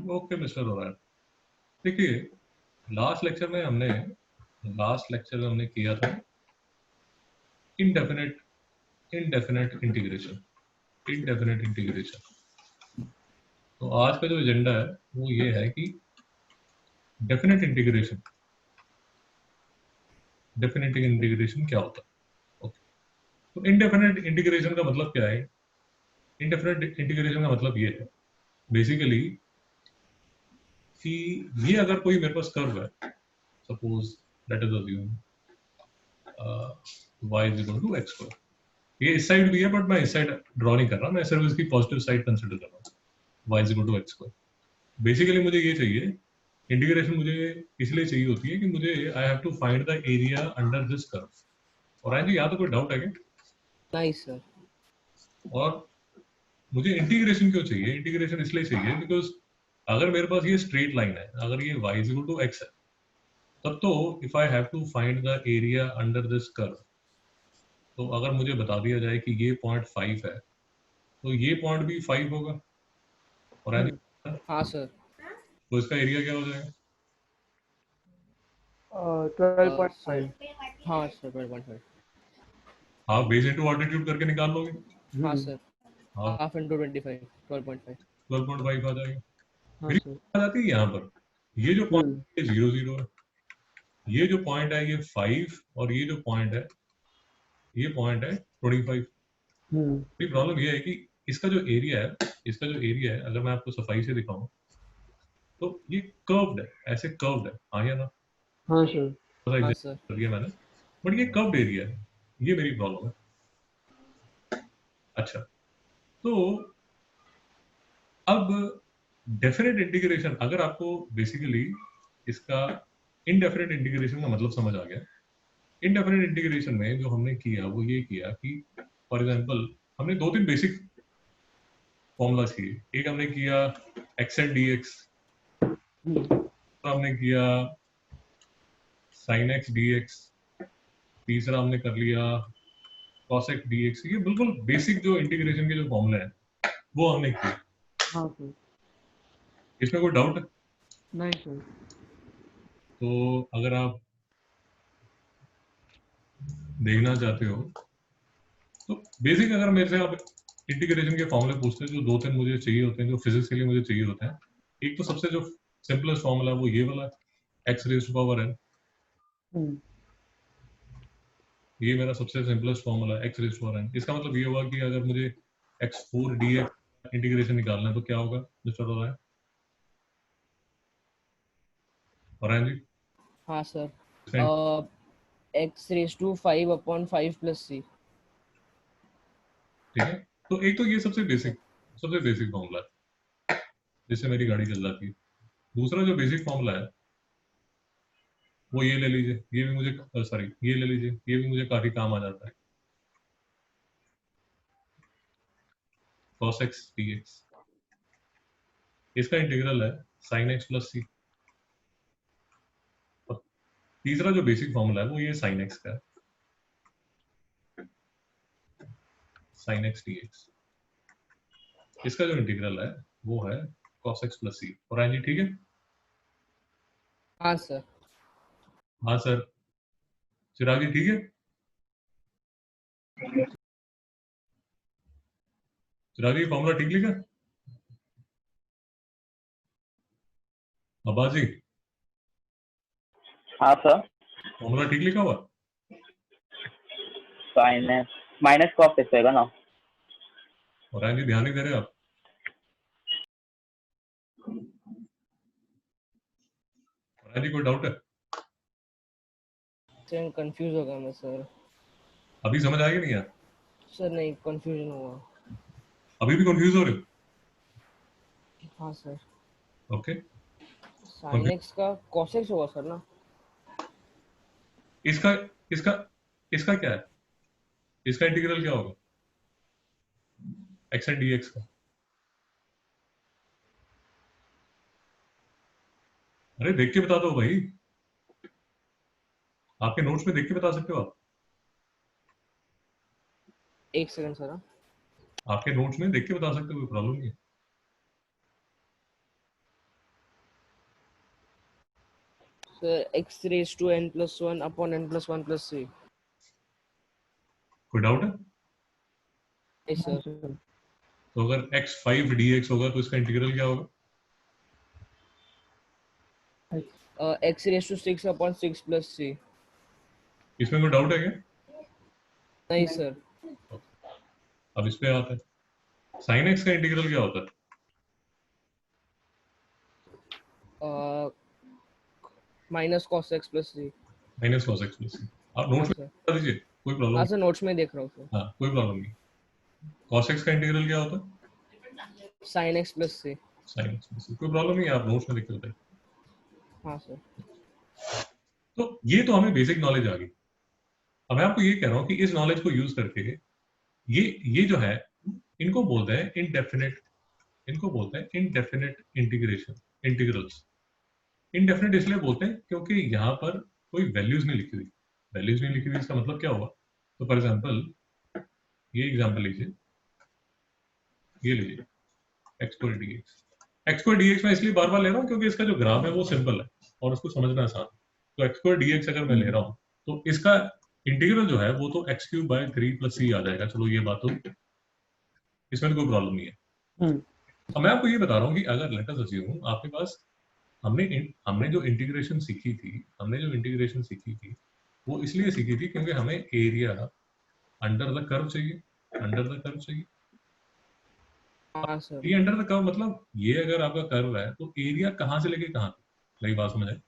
Okay mister Orion, देखिए last lecture में हमने किया था इनडेफिनेट इनडेफिनेट इंटीग्रेशन। तो आज का जो एजेंडा है वो ये है कि डेफिनेट इंटीग्रेशन क्या होता है। ओके, तो इनडेफिनेट इंटीग्रेशन का मतलब क्या है? इनडेफिनेट इंटीग्रेशन का मतलब ये है बेसिकली कि ये अगर कोई मेरे पास कर्व है, suppose let us assume y is equal to x square, ये इस साइड भी है बट मैं इस साइड ड्रॉ नहीं कर रहा, मैं सिर्फ इसकी पॉजिटिव साइड कंसिडर कर रहा हूँ। y is equal to x square। Basically मुझे ये चाहिए, इंटीग्रेशन मुझे इसलिए चाहिए होती है कि मुझे I have to find the area under this curve. और आज यहाँ तो कोई डाउट है क्या? नहीं सर। और मुझे इंटीग्रेशन क्यों चाहिए? इंटीग्रेशन इसलिए चाहिए बिकॉज अगर मेरे पास ये स्ट्रेट लाइन है, अगर ये y is equal to x है, तब तो if I have to find the area under this curve, तो अगर मुझे बता दिया जाए कि ये पॉइंट 5 है तो ये पॉइंट भी 5 होगा। और हाँ सर। तो इसका एरिया क्या हो जाएगा? 12.5। हाँ sir 12.5। Half base into altitude करके निकाल लोगे, हाँ सर, हाफ हाफ इंटू 25 12.5। 12.5 आ जाएगा। हाँ मेरी सर। आ जाती है यहाँ पर, ये जो पॉइंट है 0 0 है, ये जो पॉइंट है ये 5, और ये जो पॉइंट है ये पॉइंट है 25। मेरी प्रॉब्लम ये है कि इसका जो एरिया है अगर मैं आपको सफाई से दिखाऊं तो ये कर्व्ड है, ऐसे कर्व्ड है, हाँ या ना? हाँ सर। थोड़ा हाँ एग्जाम्पल सर। कर दिया मैंने, बट ये कर्व्ड एरिया है, ये मेरी प्रॉब्लम है। अच्छा, तो अब डेफिनेट इंटीग्रेशन, अगर आपको बेसिकली इसका इनडेफिनेट इंटीग्रेशन का मतलब समझ आ गया, इनडेफिनेट इंटीग्रेशन में जो हमने किया वो ये किया कि फॉर एग्जांपल हमने दो तीन बेसिक फॉर्मूला किए। एक हमने किया एक्स एंड डी एक्स, हमने किया साइन एक्स डी एक्स, तीसरा हमने कर लिया कॉस एक्स डी एक्स। ये बिल्कुल बेसिक जो इंटीग्रेशन के जो फॉर्मूले हैं वो हमने किए। हाँ सर। इसमें कोई डाउट है? नहीं सर। तो अगर आप देखना चाहते हो तो बेसिक अगर मेरे से आप इंटीग्रेशन के फॉर्मूले पूछते हैं, जो दो तीन मुझे चाहिए होते हैं, जो फिजिक्स के लिए मुझे चाहिए होते हैं, एक तो सबसे जो सिंपलेस्ट फॉर्मूला है वो ये वाला x raise to power n. ये मेरा सबसे सिंपलेस्ट फॉर्मूला है, x raise to power n. इसका मतलब ये हुआ कि अगर मुझे x4 dx इंटीग्रेशन निकालना है तो क्या होगा मिस्टर ओरायन? ओरायन जी? हाँ sir, x raise to 5/5 plus c। ठीक है, तो एक तो ये सबसे बेसिक फॉर्मूला है जिससे मेरी गाड़ी चल जाती है। दूसरा जो बेसिक फॉर्मूला है वो ये ले लीजिए, ये भी मुझे सॉरी ये ले लीजिए, ये भी मुझे काफी काम आ जाता है, cos x dx। इसका इंटीग्रल है sin x प्लस सी। तीसरा जो बेसिक फॉर्मूला है वो ये sin x का है, sin x dx। इसका जो इंटीग्रल है वो है cos x प्लस सी। और जी ठीक है? हाँ सर। हाँ सर। चिराग जी ठीक है? चिराग जी फॉर्मूला ठीक लिखा? अब्बास जी हाँ सर। फॉर्मूला ठीक लिखा हुआ? माइनस कॉस एक्स होगा ना? और जी ध्यान नहीं दे रहे आप? और जी कोई डाउट है? सर कंफ्यूज हो गया मैं सर। अभी समझ आएगा नहीं यार? सर नहीं, कंफ्यूजन हुआ। अभी भी कंफ्यूज हो रहे हो? हाँ सर। ओके, साइन एक्स का cos x होगा सर ना? इसका इसका इसका क्या है? इसका इंटीग्रल क्या होगा एक्स एंड डी एक्स का? अरे देख के बता दो भाई, आपके नोट्स में देख के बता सकते हो आप। एक सेकंड सर। आपके नोट्स में देख के बता सकते हो, कोई प्रॉब्लम नहीं है। x raised to n plus 1 upon n plus 1 plus c. कोई डाउट है? Yes, हाँ sir. सर. तो अगर x5 dx होगा तो इसका इंटीग्रल क्या होगा? X raised to 6 upon 6 plus c. इसमें कोई डाउट है क्या? नहीं sir. अब इस पे आते हैं, sin x का इंटीग्रल क्या होता है? Minus cos x plus c. Minus cos x plus c. आप नोट्स हाँ में सर. बता दीजिए, कोई प्रॉब्लम हाँ नहीं. सर नोट्स में देख रहा हूँ सर. हाँ, कोई प्रॉब्लम नहीं. cos x का इंटीग्रल क्या होता है? Sin x plus c. sin x plus c. कोई प्रॉब्लम नहीं है, आप नोट्स में लिख के बताइए. हाँ सर. तो ये तो हमें बेसिक नॉलेज आ गई. अब मैं आपको ये कह रहा हूँ कि इस नॉलेज को यूज करके ये जो है, इनको बोलते हैं इनडेफिनेट, इनको बोलते हैं इनडेफिनेट इंटीग्रेशन, इंटीग्रल्स. इनडेफिनेट इसलिए बोलते हैं क्योंकि यहाँ पर कोई वैल्यूज नहीं लिखी हुई. वैल्यूज नहीं लिखी हुई इसका मतलब क्या होगा? तो फॉर एग्जांपल ये एग्जांपल लीजिए, ये लीजिए x square dx. x square dx मैं इसलिए बार बार ले रहा हूँ क्योंकि इसका जो ग्राफ है वो सिंपल है और उसको समझना आसान है. तो x स्क्वायर dx अगर मैं ले रहा हूँ तो इसका इंटीग्रल जो है वो तो x cube by 3 plus c आ जाएगा. चलो ये बात तो इसमें तो कोई प्रॉब्लम नहीं है. अब मैं आपको ये बता रहा हूँ कि अगर लेट अस अज्यूम आपके पास हमने जो इंटीग्रेशन सीखी थी वो इसलिए सीखी थी क्योंकि हमें एरिया अंडर द कर्व चाहिए. अंडर द कर्व चाहिए. हाँ सर. ये अंडर द कर्व मतलब ये अगर आपका कर्व है तो एरिया कहाँ से लेके कहाँ तक, मेरी बात समझ आए?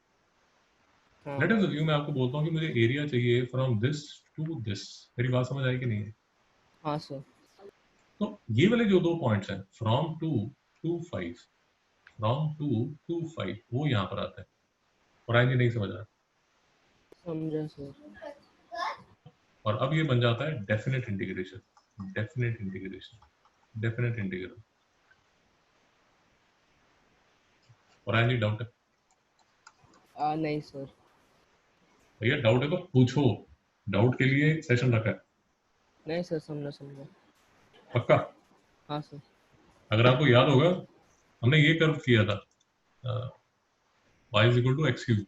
हाँ. लेट अस अज्यूम मैं आपको बोलता हूँ कि मुझे एरिया चाहिए फ्रॉम दिस टू दिस. मेरी बात समझ आई कि नहीं है? हाँ सर. तो ये वाले जो 2 पॉइंट्स हैं फ्रॉम 2 टू 5, फ्रॉम 2 टू 5 वो यहाँ पर आता है. और आगे नहीं समझ रहा. समझा सर. और अब ये बन जाता है definite integration. Definite integration, definite integral. और आगे डाउट है? नहीं सर. भैया डाउट है तो पूछो, डाउट के लिए सेशन रखा है. नहीं सर समझा. पक्का? हाँ सर. अगर आपको याद होगा हमने ये कर्व किया था y is equal to x cube.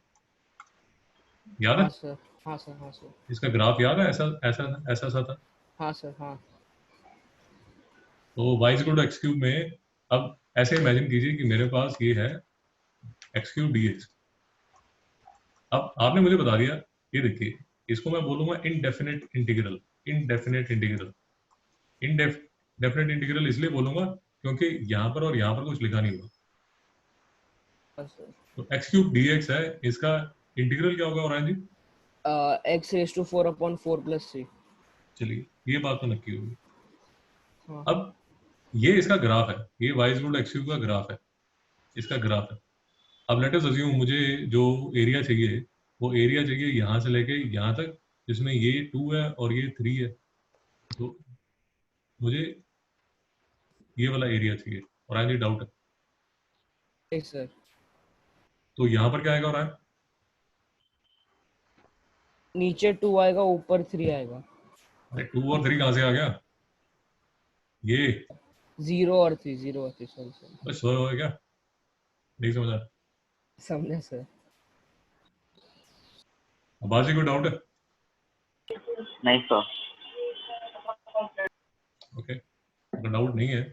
याद है? हाँ सर. हाँ सर. हाँ सर. इसका ग्राफ याद है? ऐसा ऐसा ऐसा सा था. हाँ सर. हाँ. तो y is equal to x cube में अब ऐसे इमेजिन कीजिए कि मेरे पास ये है एक्स क्यूब dx. अब आपने मुझे बता दिया, ये देखिए इसको मैं बोलूंगा indefinite integral. Indefinite integral. Indefinite integral इसलिए बोलूंगा क्योंकि यहाँ पर और यहाँ पर कुछ लिखा नहीं हुआ. हाँ सर. तो एक्स क्यूब dx है, इसका इंटीग्रल क्या होगा और जी? X raised to 4 upon 4 plus c. चलिए ये बात तो नक्की होगी. हाँ. अब ये इसका ग्राफ है, ये y is equal to x cube का ग्राफ है, इसका ग्राफ है. अब लेट अस अज्यूम मुझे जो एरिया चाहिए वो एरिया चाहिए यहाँ से लेके यहाँ तक, जिसमें ये 2 है और ये 3 है. तो मुझे ये वाला एरिया चाहिए. और आज डाउट है नहीं सर. तो यहाँ पर क्या आएगा? और नीचे 2 आएगा, ऊपर 3 आएगा. अरे 2 और 3 कहाँ से आ गया? ये 0 और 3. 0 और 3. सॉरी. बस हो क्या? नहीं समझा? समझा सर. अब बाजी कोई डाउट है? नहीं सर. ओके, अगर डाउट नहीं है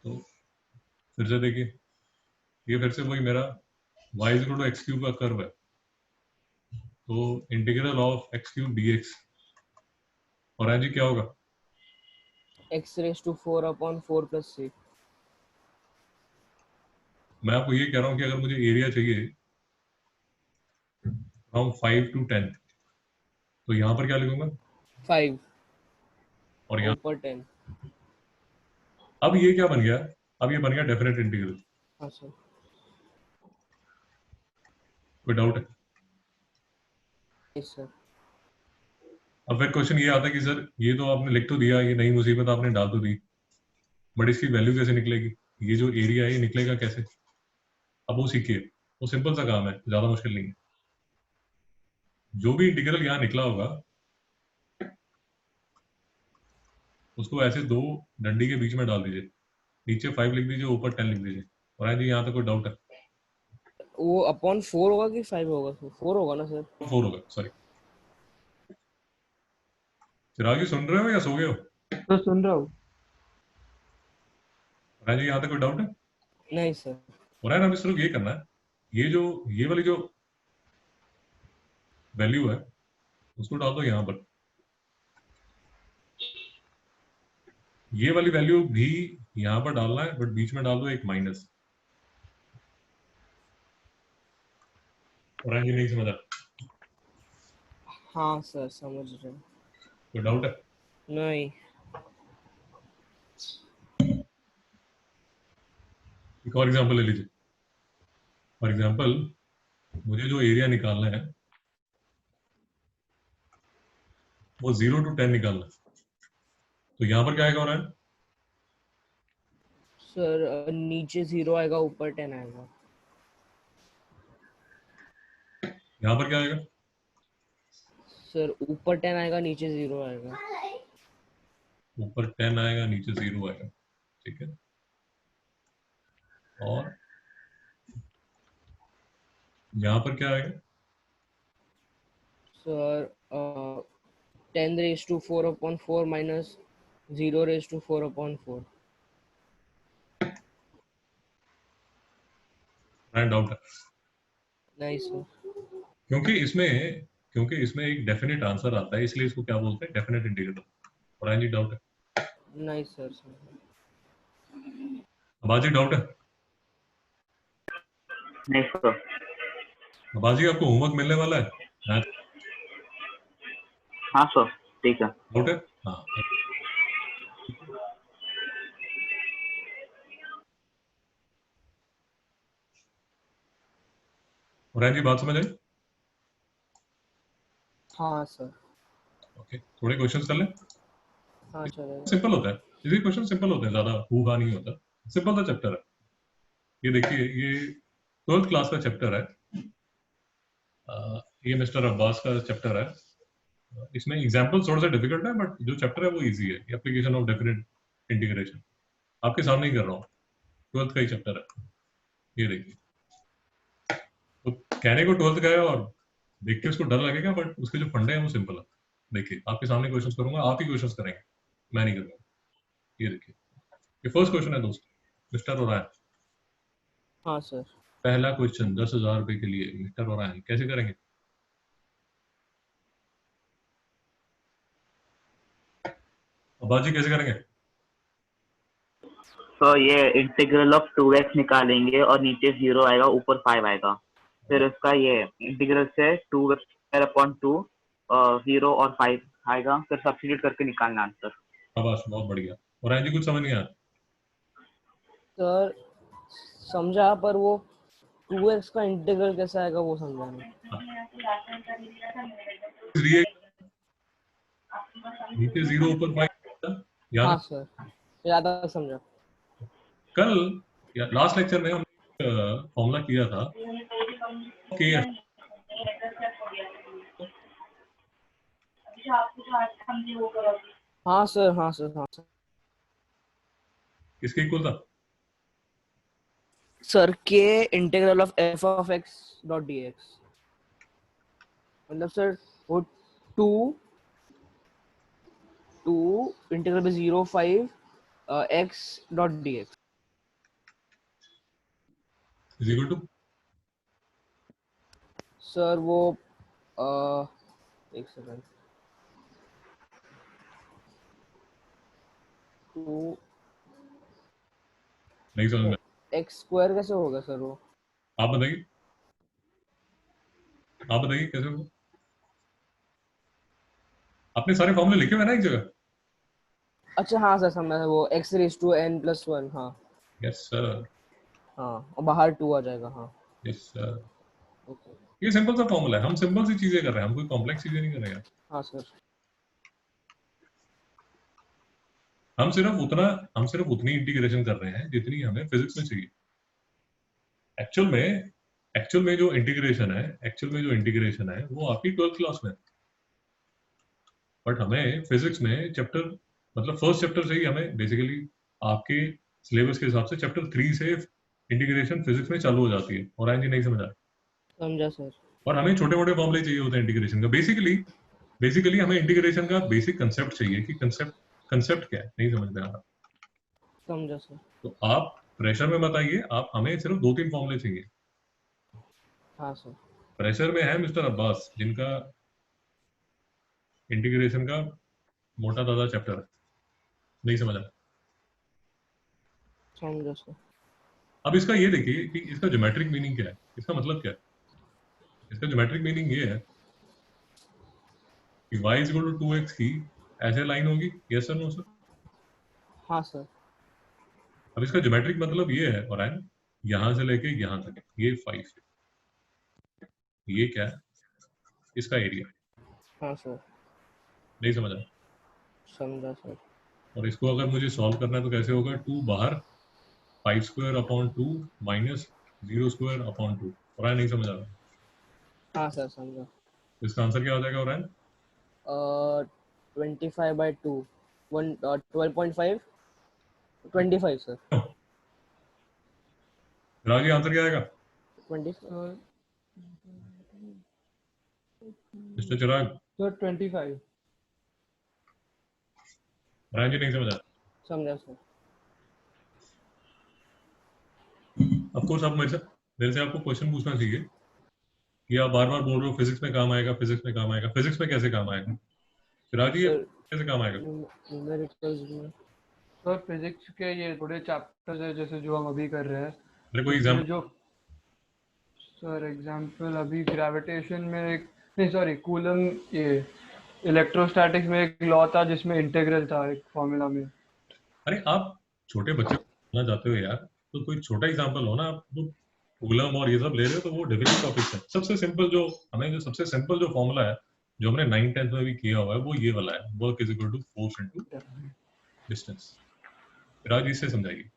तो फिर से देखिए, ये फिर से वही मेरा y is equal to x cube का कर्व है. तो integral of x cube dx. और आज क्या होगा? X raised to 4 upon 4 plus c. मैं आपको ये कह रहा हूँ कि अगर मुझे एरिया चाहिए फ्रॉम 5 टू 10 तो यहाँ पर क्या लिखूंगा? 5 और यहाँ ऊपर 10. अब ये क्या बन गया? अब ये बन गया डेफिनेट इंटीग्रल. हाँ सर. कोई डाउट है? Yes sir. अब फिर क्वेश्चन ये आता है कि सर ये तो आपने लिख तो दिया, ये नई मुसीबत आपने डाल तो दी, बट इसकी वैल्यू कैसे निकलेगी? ये जो एरिया है ये निकलेगा कैसे? अब वो सीखिए, वो सिंपल सा काम है, ज्यादा मुश्किल नहीं है. जो भी इंटीग्रल यहाँ निकला होगा उसको ऐसे 2 डंडी के बीच में डाल दीजिए. नीचे 5 लिख दीजिए, ऊपर 10 लिख दीजिए. और आज यहाँ तक कोई डाउट है? वो अपॉन 4 होगा कि 5 होगा? 4 होगा ना सर? 4 होगा, सॉरी। चिराग जी सुन रहे हो या सो गए हो? तो सुन रहा हूँ। राज जी यहाँ तक कोई डाउट है? नहीं सर। और है ना, हमें सिर्फ ये करना है, ये वाली जो वैल्यू है उसको डाल दो यहाँ पर, ये वाली वैल्यू भी यहाँ पर डालना है, बट बीच में डाल दो एक माइनस। और ये नहीं समझा? हाँ सर समझ रहे हैं। कोई डाउट है? नहीं। एक और एग्जांपल ले लीजिए। फॉर एग्जांपल मुझे जो एरिया निकालना है वो 0 to 10 निकालना है, तो यहाँ पर क्या आएगा? और है सर नीचे 0 आएगा, ऊपर 10 आएगा। यहाँ पर क्या आएगा? सर ऊपर 10 आएगा, नीचे 0 आएगा। ऊपर 10 आएगा, नीचे 0 आएगा, ठीक है। और यहाँ पर क्या आएगा? Sir 10 raised to 4 upon 4 minus 0 raised to 4 upon 4। Doubt है? नहीं सर। क्योंकि इसमें एक डेफिनेट आंसर आता है, इसलिए इसको क्या बोलते हैं? Definite integral. और जी डाउट है? नहीं सर। अबाजी डाउट है? नहीं सर। अबाजी आपको होमवर्क मिलने वाला है मैथ? हाँ सर ठीक है। डाउट है? हाँ। और जी बात समझ आई? हाँ सर। ओके, थोड़े क्वेश्चंस कर लें। हाँ चलेगा। सिंपल होता है, ये क्वेश्चन सिंपल होते हैं, ज्यादा हुआ नहीं होता, सिंपल सा चैप्टर है। ये देखिए, ये 12th क्लास का चैप्टर है। ये मिस्टर अब्बास का चैप्टर है। इसमें एग्जाम्पल थोड़ा सा डिफिकल्ट है, बट जो चैप्टर है वो इजी है। एप्लीकेशन ऑफ डेफिनेट इंटीग्रेशन आपके सामने ही कर रहा हूँ, 12th का ही चैप्टर है। ये देखिए, तो कहने को 12th का है और देख के उसको डर लगेगा, बट उसके जो फंडे हैं वो सिंपल है। देखिए आपके सामने क्वेश्चंस करूंगा, आप ही क्वेश्चंस करेंगे, मैं नहीं करूंगा। ये देखिए, ये फर्स्ट क्वेश्चन है दोस्तों, मिस्टर ओरायन। हाँ सर। पहला क्वेश्चन 10,000 रुपए के लिए, मिस्टर ओरायन कैसे करेंगे? अब्बाजी कैसे करेंगे? तो ये इंटीग्रल ऑफ 2x निकालेंगे और नीचे 0 आएगा, ऊपर 5 आएगा। फिर उसका ये इंटीग्रल से 2x² 0 और 5 आएगा, फिर सब्स्टिट्यूट करके निकालना आंसर। शाबाश, बहुत बढ़िया। ओरायन जी कुछ समझ नहीं आया? सर समझा, पर वो 2x का इंटीग्रल कैसे आएगा वो समझा नहीं। इसलिए नीचे 0 ऊपर 5 याद हाँ है? सर, ज्यादा समझा। कल या लास्ट लेक्चर में हमने फॉर्मूला किया था KF, हाँ सर, हाँ सर, हाँ सर। किसके इक्वल था? सर के integral of f of x dot dx, मतलब सर वो 2 इंटीग्रल पे 0 5 x dot dx is equal to sir वो एक सेकंड, 2 नहीं समझ में? x स्क्वायर कैसे होगा सर वो? आप बताइए, आप बताइए कैसे होगा? आपने सारे फॉर्मूले लिखे हुए हैं ना एक जगह? अच्छा हाँ सर, समझा। वो x raise to n plus 1। हाँ यस सर, हाँ, और बाहर 2 आ जाएगा। हाँ यस सर। ओके। ये सिंपल सा फॉर्मूला है, हम सिंपल सी चीजें कर रहे हैं, हम कोई कॉम्प्लेक्स चीजें नहीं कर रहे हैं। हाँ सर। हम सिर्फ उतनी इंटीग्रेशन कर रहे हैं जितनी हमें फिजिक्स में चाहिए। एक्चुअल में जो इंटीग्रेशन है वो आपकी 12th क्लास में, बट हमें फिजिक्स में चैप्टर, मतलब फर्स्ट चैप्टर से ही हमें बेसिकली आपके सिलेबस के हिसाब से चैप्टर 3 से इंटीग्रेशन फिजिक्स में चालू हो जाती है। और जी नहीं समझा? समझा सर। और हमें छोटे मोटे फॉर्मूले चाहिए होते हैं इंटीग्रेशन का। बेसिकली हमें इंटीग्रेशन का बेसिक कंसेप्ट चाहिए कि कंसेप्ट क्या है, नहीं समझ में आ रहा समझा सर। तो आप प्रेशर में बताइए, आप हमें सिर्फ 2-3 फॉर्मूले चाहिए। हाँ सर। प्रेशर में है मिस्टर अब्बास, जिनका इंटीग्रेशन का मोटा ताजा चैप्टर है, नहीं समझा? समझा सर। अब इसका ये देखिए कि इसका ज्योमेट्रिक मीनिंग क्या है, इसका मतलब क्या है। इसका ज्योमेट्रिक मीनिंग ये है कि y is equal to 2x की ऐसे लाइन होगी, यस सर नो सर? हाँ सर। अब इसका ज्योमेट्रिक मतलब ये है, और यहां से लेके यहां तक है, ये 5 है, ये क्या है, इसका एरिया। हाँ सर। नहीं समझा? समझा सर। और इसको अगर मुझे सॉल्व करना है तो कैसे होगा, 2 बाहर 5 square upon 2 minus 0 square upon 2। और नहीं समझ आ रहा? हाँ सर समझा। इसका आंसर क्या हो जाएगा और 25/2 12.5 25 सर। राज, आंसर क्या आएगा 20 मिस्टर चिराग? सर 25। राज जी नहीं समझा? समझा सर। ऑफ कोर्स आप मेरे से आपको क्वेश्चन पूछना चाहिए कि आप बार बार बोल रहे हो फिजिक्स में काम आएगा, फिजिक्स में काम आएगा। फिजिक्स में कैसे काम आएगा चिराग जी, ये सर कैसे काम आएगा? न्यूमेरिकल्स में सर फिजिक्स के ये थोड़े चैप्टर्स है जैसे जो हम अभी कर रहे हैं, अरे कोई इसमें एग्जाम्पल? जो सर एग्जांपल अभी ग्रेविटेशन में एक, नहीं सॉरी कूलम, ये इलेक्ट्रोस्टैटिक्स में एक लॉ था जिसमें इंटीग्रल था एक फॉर्मूला में। अरे आप छोटे बच्चे को बोलना चाहते हो यार, तो कोई छोटा एग्जाम्पल हो ना। आप जो कूलम और ये सब ले रहे हो तो वो डिफिकल्ट टॉपिक्स है। सबसे सिंपल जो फॉर्मूला है, जो हमने 9th-10th में भी किया हुआ है, वो ये वाला है, work is equal to force into distance. Raj इससे समझाइए।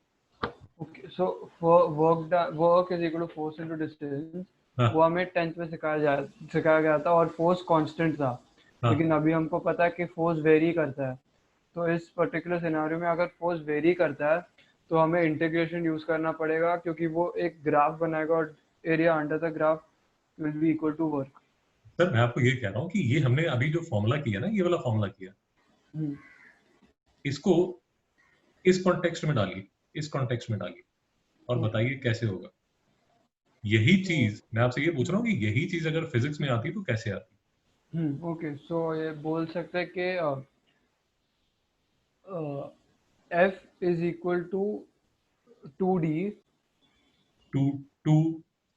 Okay, so work is equal to force into distance, हाँ वो हमें 10th में सिखाया गया था और फोर्स कांस्टेंट था। हाँ लेकिन अभी हमको पता है कि फोर्स वेरी करता है, तो इस पर्टिकुलर सिनेरियो में अगर फोर्स वेरी करता है तो हमें इंटीग्रेशन यूज करना पड़ेगा, क्योंकि वो एक ग्राफ बनाएगा और area under the graph will be equal to work. Sir, मैं आपको ये कह रहा हूँ कि ये हमने अभी जो फॉर्मूला किया ना, ये वाला फॉर्मूला किया, इसको इस कॉन्टेक्स्ट में डालिए, इस कॉन्टेक्स्ट में डालिए और बताइए कैसे होगा। यही चीज मैं आपसे ये पूछ रहा हूँ कि यही चीज अगर फिजिक्स में आती तो कैसे आती? ओके, सो ये बोल सकते हैं कि F is equal to 2d। Two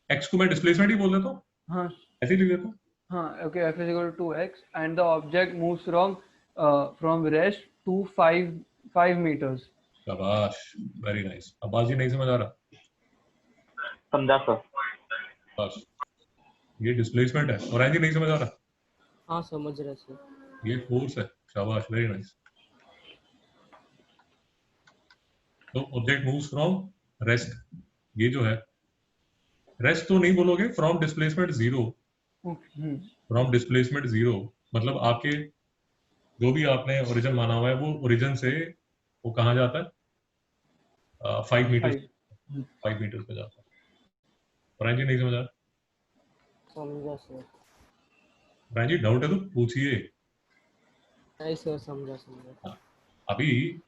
x को मैं डिस्प्लेसमेंट ही बोल देता हूँ, हाँ ऐसे ही लिख देता हूँ। हाँ, okay, F is equal to 2x and the object moves from rest to 5 meters। शाबाश, वेरी नाइस। अब्बास जी नहीं समझ आ रहा? समझा सर। बस, ये डिस्प्लेसमेंट है। और जी नहीं समझ आ रहा? हाँ समझ रहे सर। ये फोर्स है। शाबाश, वेरी नाइस। तो ऑब्जेक्ट मूव्स फ्रॉम रेस्ट, ये जो है रेस्ट तो नहीं बोलोगे, from displacement zero. From displacement zero मतलब आपके जो भी आपने ओरिजिन माना हुआ है, वो ओरिजिन से वो कहाँ जाता है, 5 मीटर, 5 मीटर पे जाता है। और जी नहीं समझ आ रहा? समझा सर। राय जी डाउट है तो पूछिए। नहीं सर, समझा समझा। अभी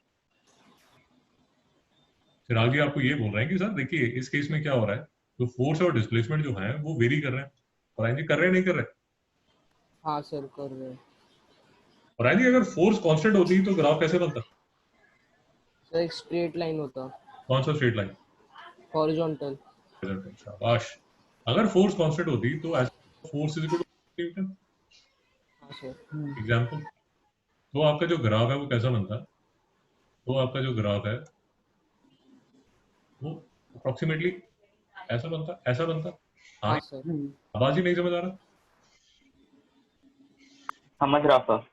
चिराग जी आपको ये बोल रहे हैं कि सर देखिए इस केस में क्या हो रहा है, तो फोर्स और डिस्प्लेसमेंट जो है वो वेरी कर रहे हैं। और जी कर रहे हैं नहीं कर रहे? हाँ सर कर रहे हैं। और जी अगर फोर्स कांस्टेंट होती तो ग्राफ कैसे बनता? सर एक स्ट्रेट लाइन होता, कौन सा स्ट्रेट लाइन? हॉरिजॉन्टल। शाबाश। अगर फोर्स कांस्टेंट होती तो force is equal to newton. हाँ सर। एग्जांपल, तो आपका जो ग्राफ है वो कैसा बनता? तो आपका जो ग्राफ है वो अप्रोक्सीमेटली ऐसा बनता, ऐसा बनता। हाँ, हाँ सर। आवाज ही नहीं समझ आ रहा? समझ रहा सर।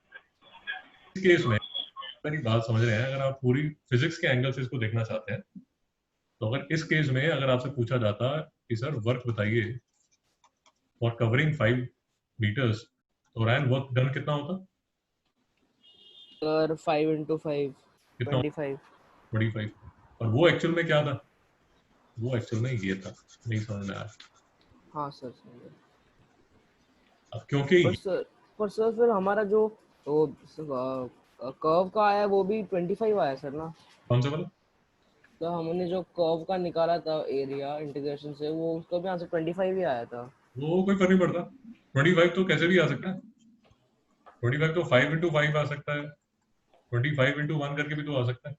इस केस में मेरी बात समझ रहे हैं, अगर आप पूरी फिजिक्स के एंगल से इसको देखना चाहते हैं, तो अगर इस केस में अगर आपसे पूछा जाता कि सर वर्क बताइए फॉर कवरिंग 5 मीटर्स, तो रैन वर्क डन कितना होता? सर 5 × 5 कितना? 25। 25। और वो एक्चुअल में क्या था? वो एक्चुअल में ये था, नहीं समझ में आया। हाँ सर समझा। अब क्योंकि पर सर फिर हमारा जो वो कर्व का आया वो भी 25 आया सर ना। कौन सा वाला? तो हमने जो कर्व का निकाला था एरिया इंटीग्रेशन से, वो उसका भी आंसर 25 ही आया था। वो कोई फर्क नहीं पड़ता, 25 तो कैसे भी आ सकता है, 25 तो 5 into 5 आ सकता है, 25 into 1 करके भी तो आ सकता है।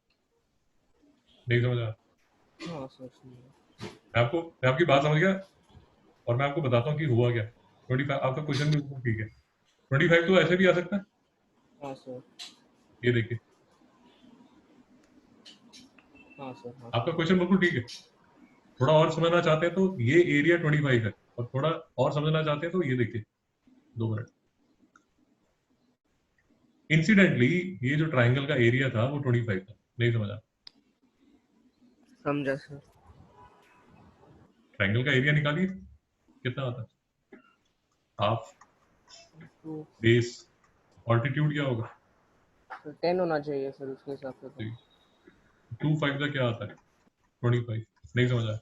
नहीं समझ आया? हाँ सर समझा। मैं आपकी बात समझ गया और मैं आपको बताता हूँ कि हुआ क्या। 25 आपका क्वेश्चन भी ठीक है, 25 तो ऐसे भी आ सकता है। हाँ सर। ये देखिए, हाँ सर। हाँ आपका क्वेश्चन बिल्कुल ठीक है। थोड़ा और समझना चाहते हैं तो ये एरिया 25 है, और थोड़ा और समझना चाहते हैं तो ये देखिए, 2 मिनट। इंसिडेंटली ये जो ट्राइंगल का एरिया था वो 25 था। नहीं समझा? समझा सर। ट्राइंगल का एरिया निकालिए, कितना आता है? हाफ तो बेस ऑल्टीट्यूड क्या होगा? 10 होना चाहिए सर उसके हिसाब से तो। 25 का क्या आता है? 25। नहीं समझा?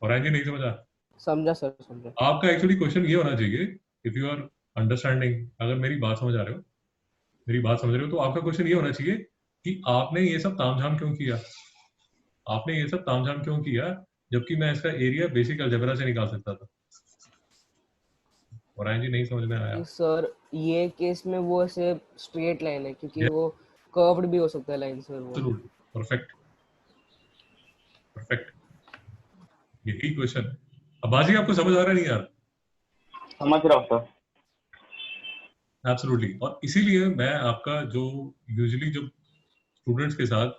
और जी नहीं समझा? समझा सर समझा। आपका एक्चुअली क्वेश्चन ये होना चाहिए, इफ यू आर अंडरस्टैंडिंग, अगर मेरी बात समझ आ रहे हो, तो आपका क्वेश्चन ये होना चाहिए कि आपने ये सब तामझाम क्यों किया, आपने ये सब तामझाम क्यों किया, जबकि मैं इसका एरिया बेसिक अलजेब्रा से निकाल सकता था। और जी नहीं समझ में आया? कि सर ये केस में वो ऐसे स्ट्रेट लाइन है, क्योंकि Yeah. वो कर्व्ड भी हो सकता है लाइन सर वो। Absolutely. परफेक्ट परफेक्ट, यही क्वेश्चन है। अब बाजी आपको समझ आ रहा है नहीं यार? समझ रहा हूँ सर। एब्सोल्युटली। और इसीलिए मैं आपका जो यूजुअली जब स्टूडेंट्स के साथ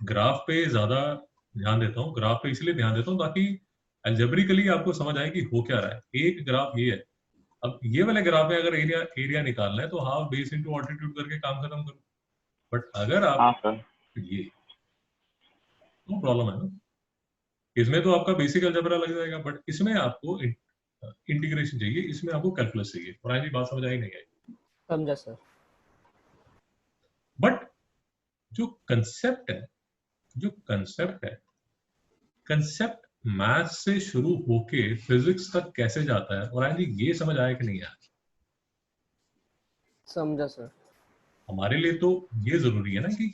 ग्राफ पे ज्यादा ध्यान देता हूँ, ग्राफ पे इसलिए ध्यान देता हूँ ताकि अलजेब्रिकली आपको समझ आए कि हो क्या रहा है। एक ग्राफ ये है, अब ये वाले ग्राफ में अगर एरिया निकालना है तो हाफ बेस इनटू ऑल्टीट्यूड करके काम खत्म करो। बट अगर आप हाँ सर। ये, तो प्रॉब्लम है ना, इसमें तो आपका बेसिक अलजेब्रा लग जाएगा, बट इसमें आपको इंटीग्रेशन चाहिए, इसमें आपको कैलकुलस चाहिए। और आज बात समझ आई नहीं आई? समझा सर। बट जो कंसेप्ट है, कंसेप्ट मैथ से शुरू होके फिजिक्स तक कैसे जाता है, और आज ये समझ आया कि नहीं आया? समझा सर। हमारे लिए तो ये जरूरी है ना कि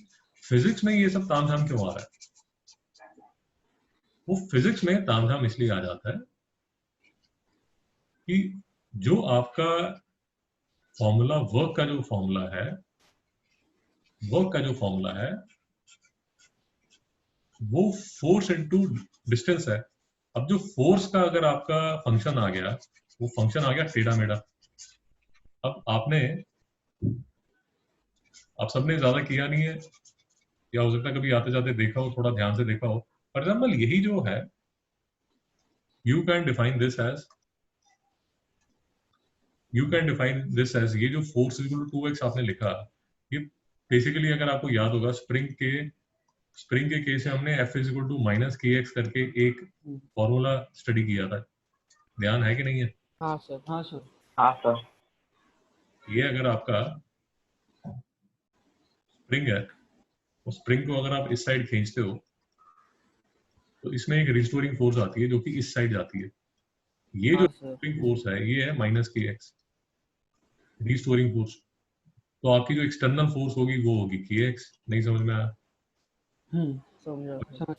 फिजिक्स में ये सब तामझाम क्यों आ रहा है। वो फिजिक्स में तामझाम इसलिए आ जाता है कि जो आपका फॉर्मूला, वर्क का जो फॉर्मूला है वो फोर्स इनटू डिस्टेंस है। अब जो फोर्स का अगर आपका फंक्शन आ गया, वो फंक्शन आ गया टेढ़ा मेढ़ा। अब आप सबने ज्यादा किया नहीं है, या हो सकता है कभी आते जाते देखा हो, थोड़ा ध्यान से देखा हो। फॉर एग्जाम्पल यही जो है, you can define this as ये जो फोर्स इक्वल टू 2x आपने लिखा, ये बेसिकली अगर आपको याद होगा स्प्रिंग के केस में हमने F is equal to minus k x करके एक फॉर्मूला स्टडी किया था। ध्यान है कि नहीं है? हाँ सर। हाँ सर। हाँ सर। ये अगर आपका स्प्रिंग है, उस स्प्रिंग को अगर आप इस साइड खींचते हो तो इसमें एक रिस्टोरिंग फोर्स आती है जो कि इस साइड जाती है। ये जो हाँ सर। रिस्टोरिंग फोर्स है ये है minus k x, restoring force. तो आपकी जो एक्सटर्नल फोर्स होगी वो होगी के एक्स। नहीं समझ में आया? समझा सर। समझ।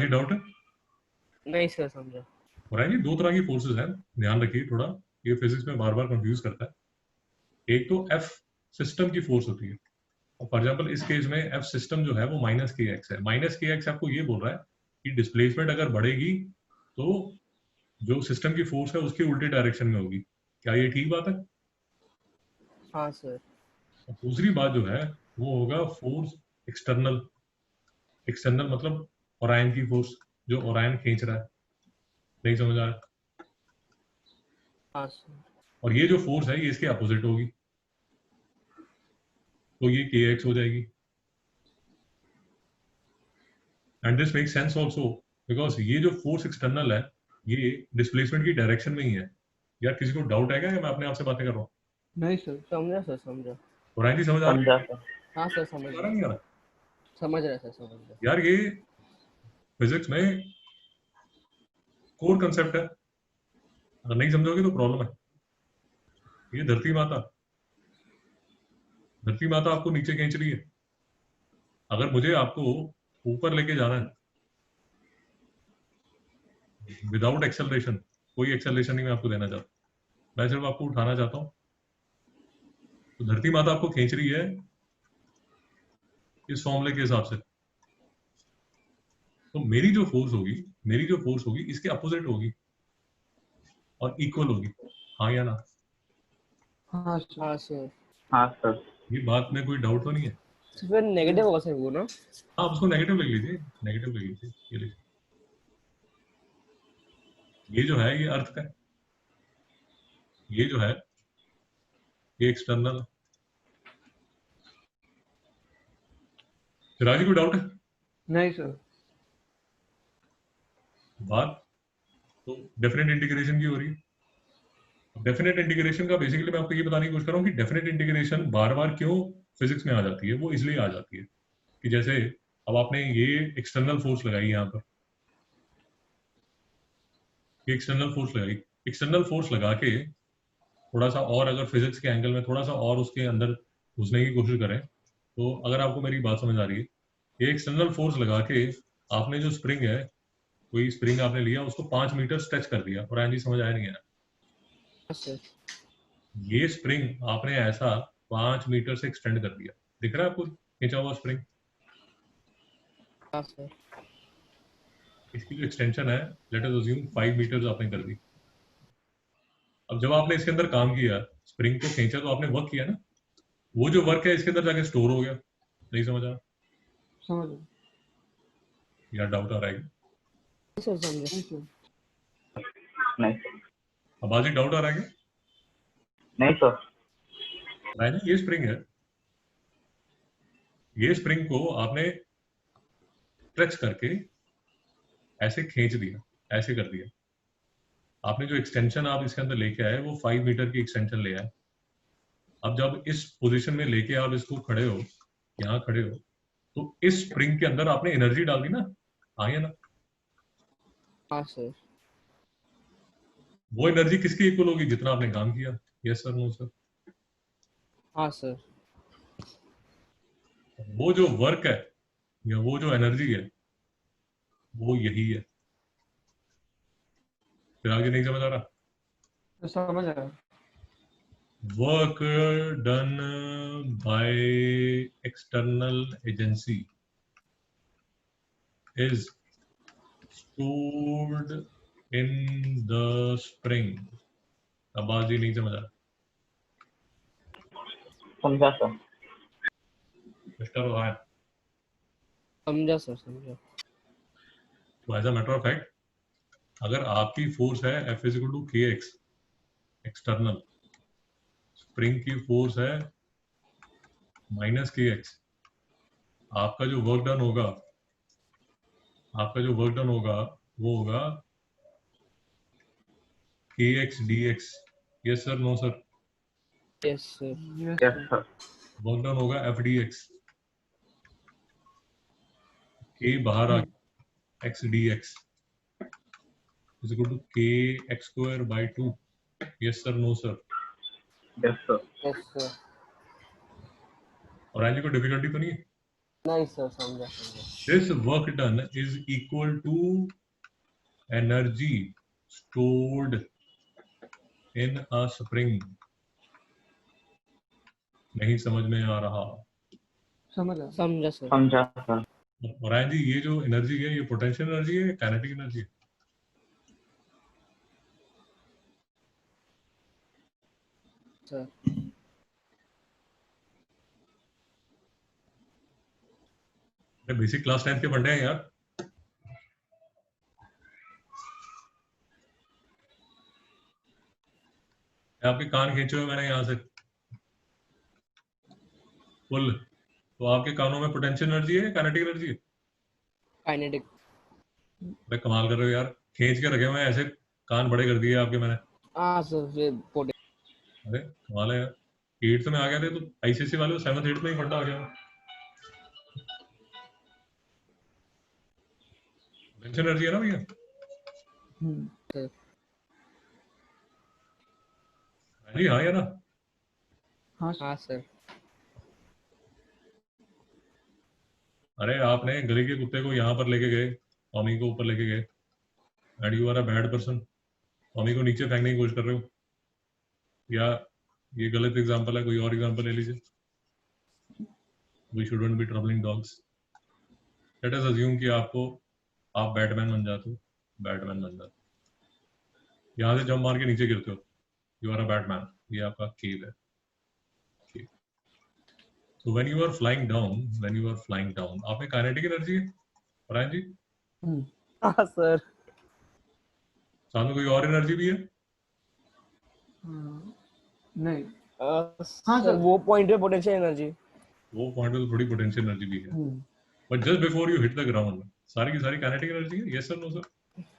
जी डाउट है? नहीं सर समझा। और जी दो तरह की फोर्सेस हैं, ध्यान रखिए थोड़ा, ये फिजिक्स में बार बार कंफ्यूज करता है। एक तो एफ सिस्टम की फोर्स होती है, फॉर एग्जाम्पल इस केस में एफ सिस्टम जो है वो माइनस के एक्स है। माइनस के एक्स आपको ये बोल रहा है कि डिस्प्लेसमेंट अगर बढ़ेगी तो जो सिस्टम की फोर्स है उसके उल्टे डायरेक्शन में होगी। क्या ये ठीक बात है? हाँ सर। दूसरी बात जो है वो होगा फोर्स एक्सटर्नल। एक्सटर्नल मतलब ओरायन की फोर्स, जो ओरायन खींच रहा है। नहीं समझ आ रहा? हाँ सर। और ये जो फोर्स है ये इसके अपोजिट होगी, तो ये के एक्स हो जाएगी। And this make sense also because ये जो फोर्स एक्सटर्नल है ये डिस्प्लेसमेंट की डायरेक्शन में ही है। यार किसी को डाउट है क्या, मैं अपने आप से बातें कर रहा हूँ? नहीं सर। समझा सर। समझा। ओरायन जी समझ आ रही समझा है? सर। हाँ सर समझ आ रहा नहीं आ रहा समझ रहे सर समझ रहे। यार? ये फिजिक्स में कोर कंसेप्ट है, अगर नहीं समझोगे तो प्रॉब्लम है। ये धरती माता आपको नीचे खींच रही है। अगर मुझे आपको ऊपर लेके जाना है विदाउट एक्सेलरेशन, कोई एक्सेलरेशन नहीं मैं आपको देना चाहता, मैं सिर्फ आपको उठाना चाहता हूँ, तो धरती माता आपको खींच रही है इस फॉर्मूले के हिसाब से। तो मेरी जो फोर्स होगी इसके अपोजिट होगी और इक्वल होगी। हाँ या ना? हाँ सर। हाँ सर। हाँ सर। ये बात में कोई डाउट तो नहीं है? तो फिर नेगेटिव होगा सर वो ना? हाँ, उसको नेगेटिव लिख लीजिए, नेगेटिव लिख लीजिए। ये लीजिए, ये जो है ये अर्थ का है, ये जो है ये एक्सटर्नल है। सिराजी, कोई डाउट है? नहीं सर। बात तो डेफिनेट इंटीग्रेशन की हो रही है। डेफिनेट इंटीग्रेशन का बेसिकली मैं आपको ये बताने की कोशिश कर रहा हूँ कि डेफिनेट इंटीग्रेशन बार बार क्यों फिजिक्स में आ जाती है। वो इसलिए आ जाती है कि जैसे अब आपने ये एक्सटर्नल फोर्स लगाई यहाँ पर, ये एक्सटर्नल फोर्स लगा के थोड़ा सा और अगर फिजिक्स के एंगल में थोड़ा सा और उसके अंदर घुसने की कोशिश करें, तो अगर आपको मेरी बात समझ आ रही है, ये एक्सटर्नल फोर्स लगा के आपने जो स्प्रिंग है, कोई स्प्रिंग आपने लिया, उसको 5 मीटर स्ट्रेच कर दिया। और जी समझ आया नहीं है? हाँ सर। ये स्प्रिंग आपने ऐसा 5 मीटर से एक्सटेंड कर दिया, दिख रहा है आपको खींचा हुआ स्प्रिंग? हाँ सर। इसकी जो एक्सटेंशन है लेट अस अज्यूम 5 मीटर्स आपने कर दी। अब जब आपने इसके अंदर काम किया, स्प्रिंग को खींचा, तो आपने वर्क किया ना, वो जो वर्क है इसके अंदर जाके स्टोर हो गया। नहीं समझ आ? समझ गया। या डाउट आ रहा है? सर समझे। नहीं सर। नहीं सर। अब आज डाउट आ रहा है क्या? नहीं सर। राजन, ये स्प्रिंग है, ये स्प्रिंग को आपने स्ट्रेच करके ऐसे खींच दिया, ऐसे कर दिया। आपने जो एक्सटेंशन आप इसके अंदर लेके आए वो 5 मीटर की एक्सटेंशन ले आए। अब जब इस पोजीशन में लेके आप इसको खड़े हो, यहाँ खड़े हो, तो इस स्प्रिंग के अंदर आपने एनर्जी डाल दी ना, हाँ या ना? हाँ सर। वो एनर्जी किसकी इक्वल होगी? जितना आपने काम किया। Yes sir, no sir? हाँ सर। वो जो वर्क है या वो जो एनर्जी है वो यही है। फिर आगे नहीं समझ आ रहा? तो समझ आया। Work done by external agency is stored in the spring. अब बात जी नहीं समझ आ रहा? समझा सर। मिस्टर रोहन, समझा सर समझा। तो as a matter of fact, अगर आपकी फोर्स है F is equal to k x external, spring की फोर्स है माइनस के एक्स, आपका जो वर्क डन होगा वो होगा k x d x. Yes sir, no sir? Yes sir. Yes yes sir. Sir. Work done होगा F d x, k बाहर आ गया, x d x is equal to k x square by 2। Yes sir, no sir? Yes sir. Yes sir. और आज कोई difficulty तो नहीं है? नहीं सर समझा समझा। This work done is equal to energy stored in a spring. नहीं समझ में आ रहा? समझ आया। समझा सर। समझा सर। और जी ये जो एनर्जी है ये पोटेंशियल एनर्जी है, काइनेटिक एनर्जी है? सर बेसिक क्लास 10 के फंडे हैं यार। आपके कान खींचे हुए मैंने यहाँ से फुल, तो आपके कानों में पोटेंशियल एनर्जी है, काइनेटिक एनर्जी है? काइनेटिक। अरे कमाल कर रहे हो यार, खींच के रखे हुए हैं ऐसे, कान बड़े कर दिए आपके मैंने। हाँ सर फिर पोटे। अरे कमाल है यार, 8th में आ गए थे तो आईसीएसई वाले 7th 8th में ही फंडा आ गया। पोटेंशियल एनर्जी है ना भैया? सर जी हाँ या ना? हाँ हाँ सर अरे आपने गली के कुत्ते को यहाँ पर लेके गए, टॉमी को ऊपर लेके गए, and you are a bad person, Tommy को नीचे फेंकने की कोशिश कर रहे हो, या ये गलत एग्जांपल है, कोई और एग्जांपल ले लीजिए। We shouldn't be troubling dogs. Let us assume कि आप बैटमैन बन जाते हो, बैटमैन बन जाते हो, यहाँ से जंप मार के नीचे गिरते हो, यू आर अ बैटमैन, ये आपका केव है। So when you are flying down, आप में काइनेटिक एनर्जी है रायन जी? हाँ सर साथ में कोई और एनर्जी भी है? नहीं सर सर। वो पॉइंट पे पोटेंशियल एनर्जी। वो पॉइंट पे तो थोड़ी पोटेंशियल एनर्जी भी है, but just before you hit the ground सारी की सारी काइनेटिक एनर्जी है। Yes sir, no sir?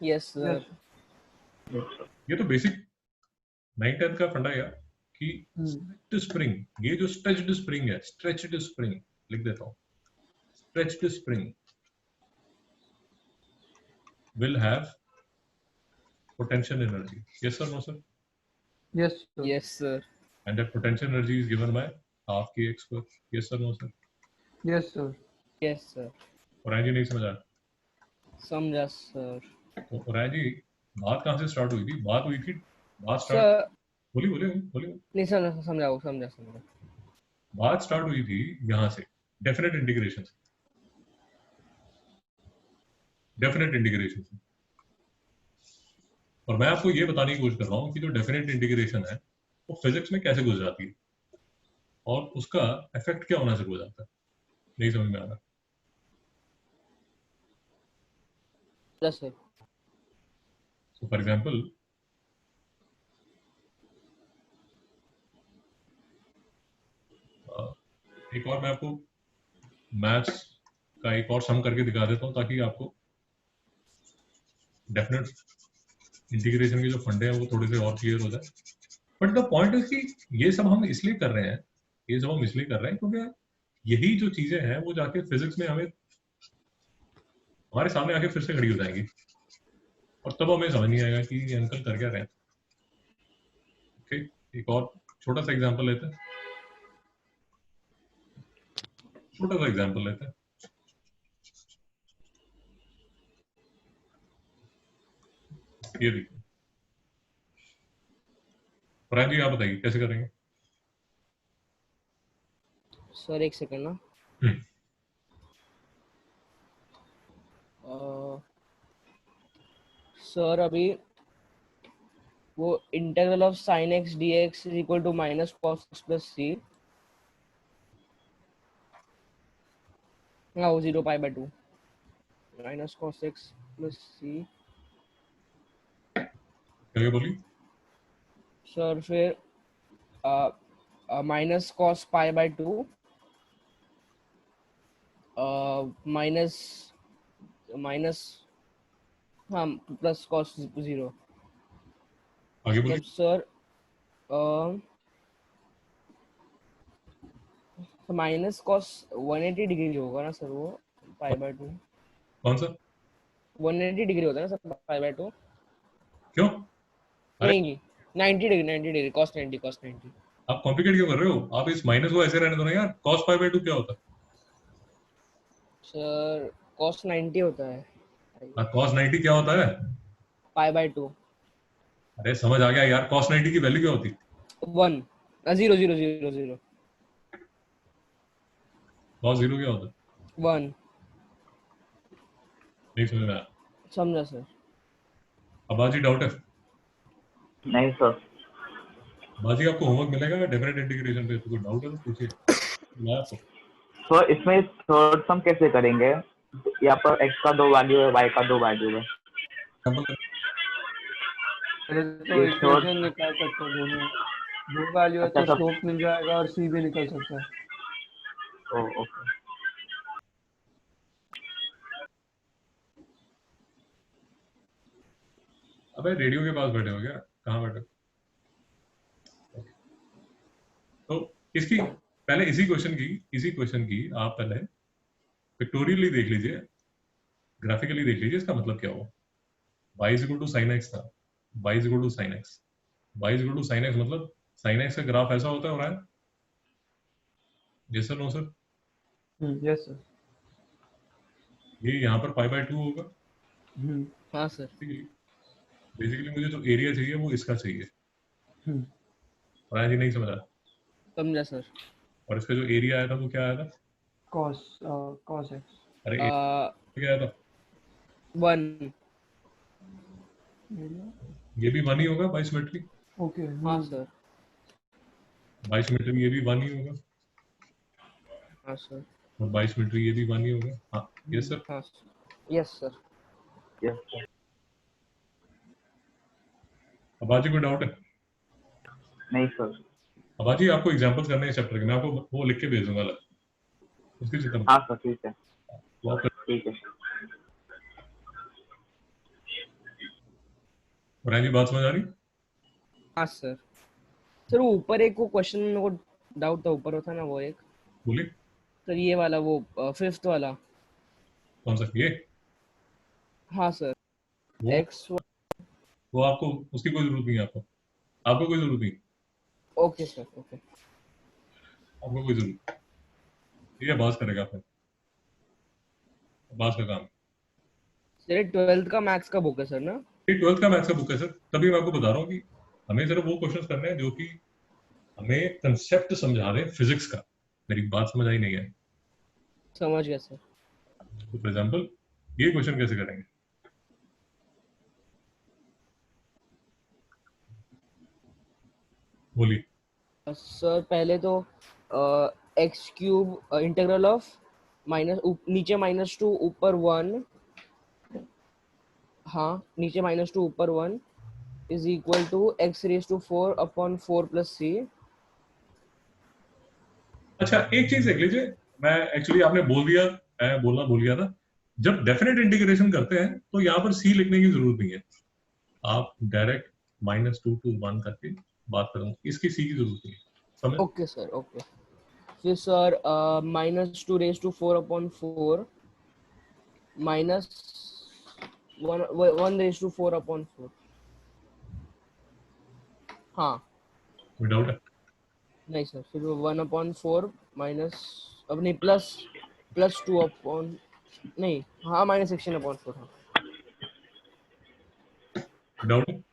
Yes sir ये तो बेसिक 9th 10th का फंडा है कि स्ट्रेच्ड स्प्रिंग, ये जो स्ट्रेच्ड स्प्रिंग है, स्ट्रेच्ड स्प्रिंग लिख देता हूँ, stretched spring will have potential energy. Yes sir, no sir? Yes sir. Yes sir And that potential energy is given by half kx square. Yes sir, no sir? Yes sir. Yes sir और राय जी नहीं समझा? समझा sir. तो राय जी बात कहाँ से start हुई थी? बात स्टार्ट सर बोलिए। नहीं सर समझाओ समझा। बात स्टार्ट हुई थी यहाँ से, डेफिनेट इंटीग्रेशन से। और मैं आपको ये बताने की कोशिश कर रहा हूँ कि जो डेफिनेट इंटीग्रेशन है वो फिजिक्स में कैसे घुस जाती है और उसका इफेक्ट क्या होना शुरू हो जाता है। नहीं समझ में आ रहा? Yes sir So for example, एक और मैं आपको मैथ्स का एक और सम करके दिखा देता हूँ ताकि आपको डेफिनेट इंटीग्रेशन के जो फंडे हैं वो थोड़े से और क्लियर हो जाए। बट द पॉइंट इज कि ये सब हम इसलिए कर रहे हैं क्योंकि यही जो चीजें हैं वो जाके फिजिक्स में हमारे सामने आके फिर से खड़ी हो जाएंगी और तब हमें समझ नहीं आएगा कि ये अंकल कर क्या रहे हैं। ओके, एक और छोटा सा एग्जांपल लेते हैं। ये देखिए, फरहान जी आप बताइए कैसे करेंगे? सर एक सेकंड ना। सर अभी वो integral of sin x dx is equal to minus cos x plus c। हाँ वो 0 pi by 2 minus cos x plus c। क्या बोली? सर फिर minus cos pi by 2 minus हाँ प्लस cos 0। आगे मतलब बोलिए। सर माइनस cos 180 डिग्री होगा ना सर वो पाई बाय 2। कौन सा? 180 डिग्री होता है ना सर पाई बाय 2। क्यों? अरे नहीं 90 डिग्री cos 90। आप कॉम्प्लिकेट क्यों कर रहे हो? आप इस माइनस को ऐसे रहने दो ना यार। cos पाई बाय 2 क्या होता है? सर cos 90 होता है cos 90 क्या होता है? पाई बाय 2 अरे समझ आ गया यार, cos 90 की वैल्यू क्या होती? 1 0 0 0 0 cos 0 क्या होता है? 1। नहीं समझ में आया। समझा सर। अब बाजी डाउट है? नहीं सर। बाजी आपको होमवर्क मिलेगा डेफिनेट इंटीग्रेशन पे, तो कोई डाउट है तो पूछिए, मैं आपको सर इसमें थर्ड सम कैसे करेंगे? यहाँ पर x का 2 वैल्यू है, y का 2 वैल्यू है। एग्जांपल पहले तो ये third- इक्वेशन निकाल सकते हैं दोनों, दो वैल्यू है अच्छा तो सब। स्लोप मिल जाएगा और c भी निकल सकता है। ओके। अबे रेडियो के पास बैठे हो क्या? कहाँ बैठे हो? तो इसकी पहले इसी क्वेश्चन की आप पहले पिक्टोरियली देख लीजिए, ग्राफिकली देख लीजिए इसका मतलब क्या हुआ। y is equal to sin x था, y is equal to sin x, y is equal to sin x मतलब sin x का ग्राफ ऐसा होता है, हो रहा है? Yes sir, no sir? Yes sir. ये यहाँ पर पाई बाय 2 होगा। हाँ सर। बेसिकली मुझे जो एरिया चाहिए वो इसका चाहिए। राय जी नहीं समझा? समझा सर। और इसका जो एरिया आया था वो क्या आया था? cos x। अरे क्या आया था? 1। ये भी 1 ही होगा बाई सिमेट्री। ओके। हाँ सर। बाई सिमेट्री ये भी 1 ही होगा, हाँ सर। और बाई सिमेट्री ये भी 1 ही होगा। हाँ यस सर। हाँ यस सर। yes, अबाजी कोई डाउट है? नहीं सर। अबाजी आपको एग्जांपल्स करने हैं चैप्टर के, मैं आपको वो लिख के भेज दूंगा अलग, उसकी चिंता मत हाँ सर ठीक है करो। ठीक है। राय जी बात समझ आ रही? हाँ सर। सर वो ऊपर एक वो क्वेश्चन मेरे को डाउट था, ऊपर होता ना वो एक, बोलिए। सर ये वाला वो 5th वाला। कौन सा ये? हाँ सर। वो x। वो आपको उसकी कोई जरूरत नहीं है, आपको कोई जरूरत नहीं, ओके सर। ओके। आपको कोई जरूरत नहीं। ठीक है, बात करेगा फिर, बात का काम। सर 12th का मैथ्स का बुक है सर ना? ये 12th का मैथ्स का बुक है सर, तभी मैं आपको बता रहा हूँ कि हमें सिर्फ वो क्वेश्चंस करने हैं जो कि हमें कंसेप्ट समझा रहे फिजिक्स का। मेरी बात समझ आई नहीं है? समझ गया सर। तो फॉर एग्जांपल ये क्वेश्चन कैसे करेंगे? बोलिए। सर पहले तो x cube integral of minus नीचे -2 ऊपर 1, हाँ नीचे -2 ऊपर 1 is equal to x raise to 4 upon 4 plus c. अच्छा एक चीज देख लीजिए, मैं एक्चुअली आपने बोल दिया, मैं बोलना भूल गया था। जब डेफिनेट इंटीग्रेशन करते हैं तो यहाँ पर सी लिखने की जरूरत नहीं है, आप डायरेक्ट -2 to 1 करके बात करूँ, इसकी सी की जरूरत नहीं है, समझ? Okay sir. ओके। फिर sir -2 raise to 4 upon 4 minus 1 raise to 4 upon 4। हाँ कोई डाउट है? नहीं सर, फिर 1 अपॉन 4 माइनस, अब नहीं +2 अपॉन, नहीं हाँ -16 अपॉन 4। हाँ कोई डाउट है?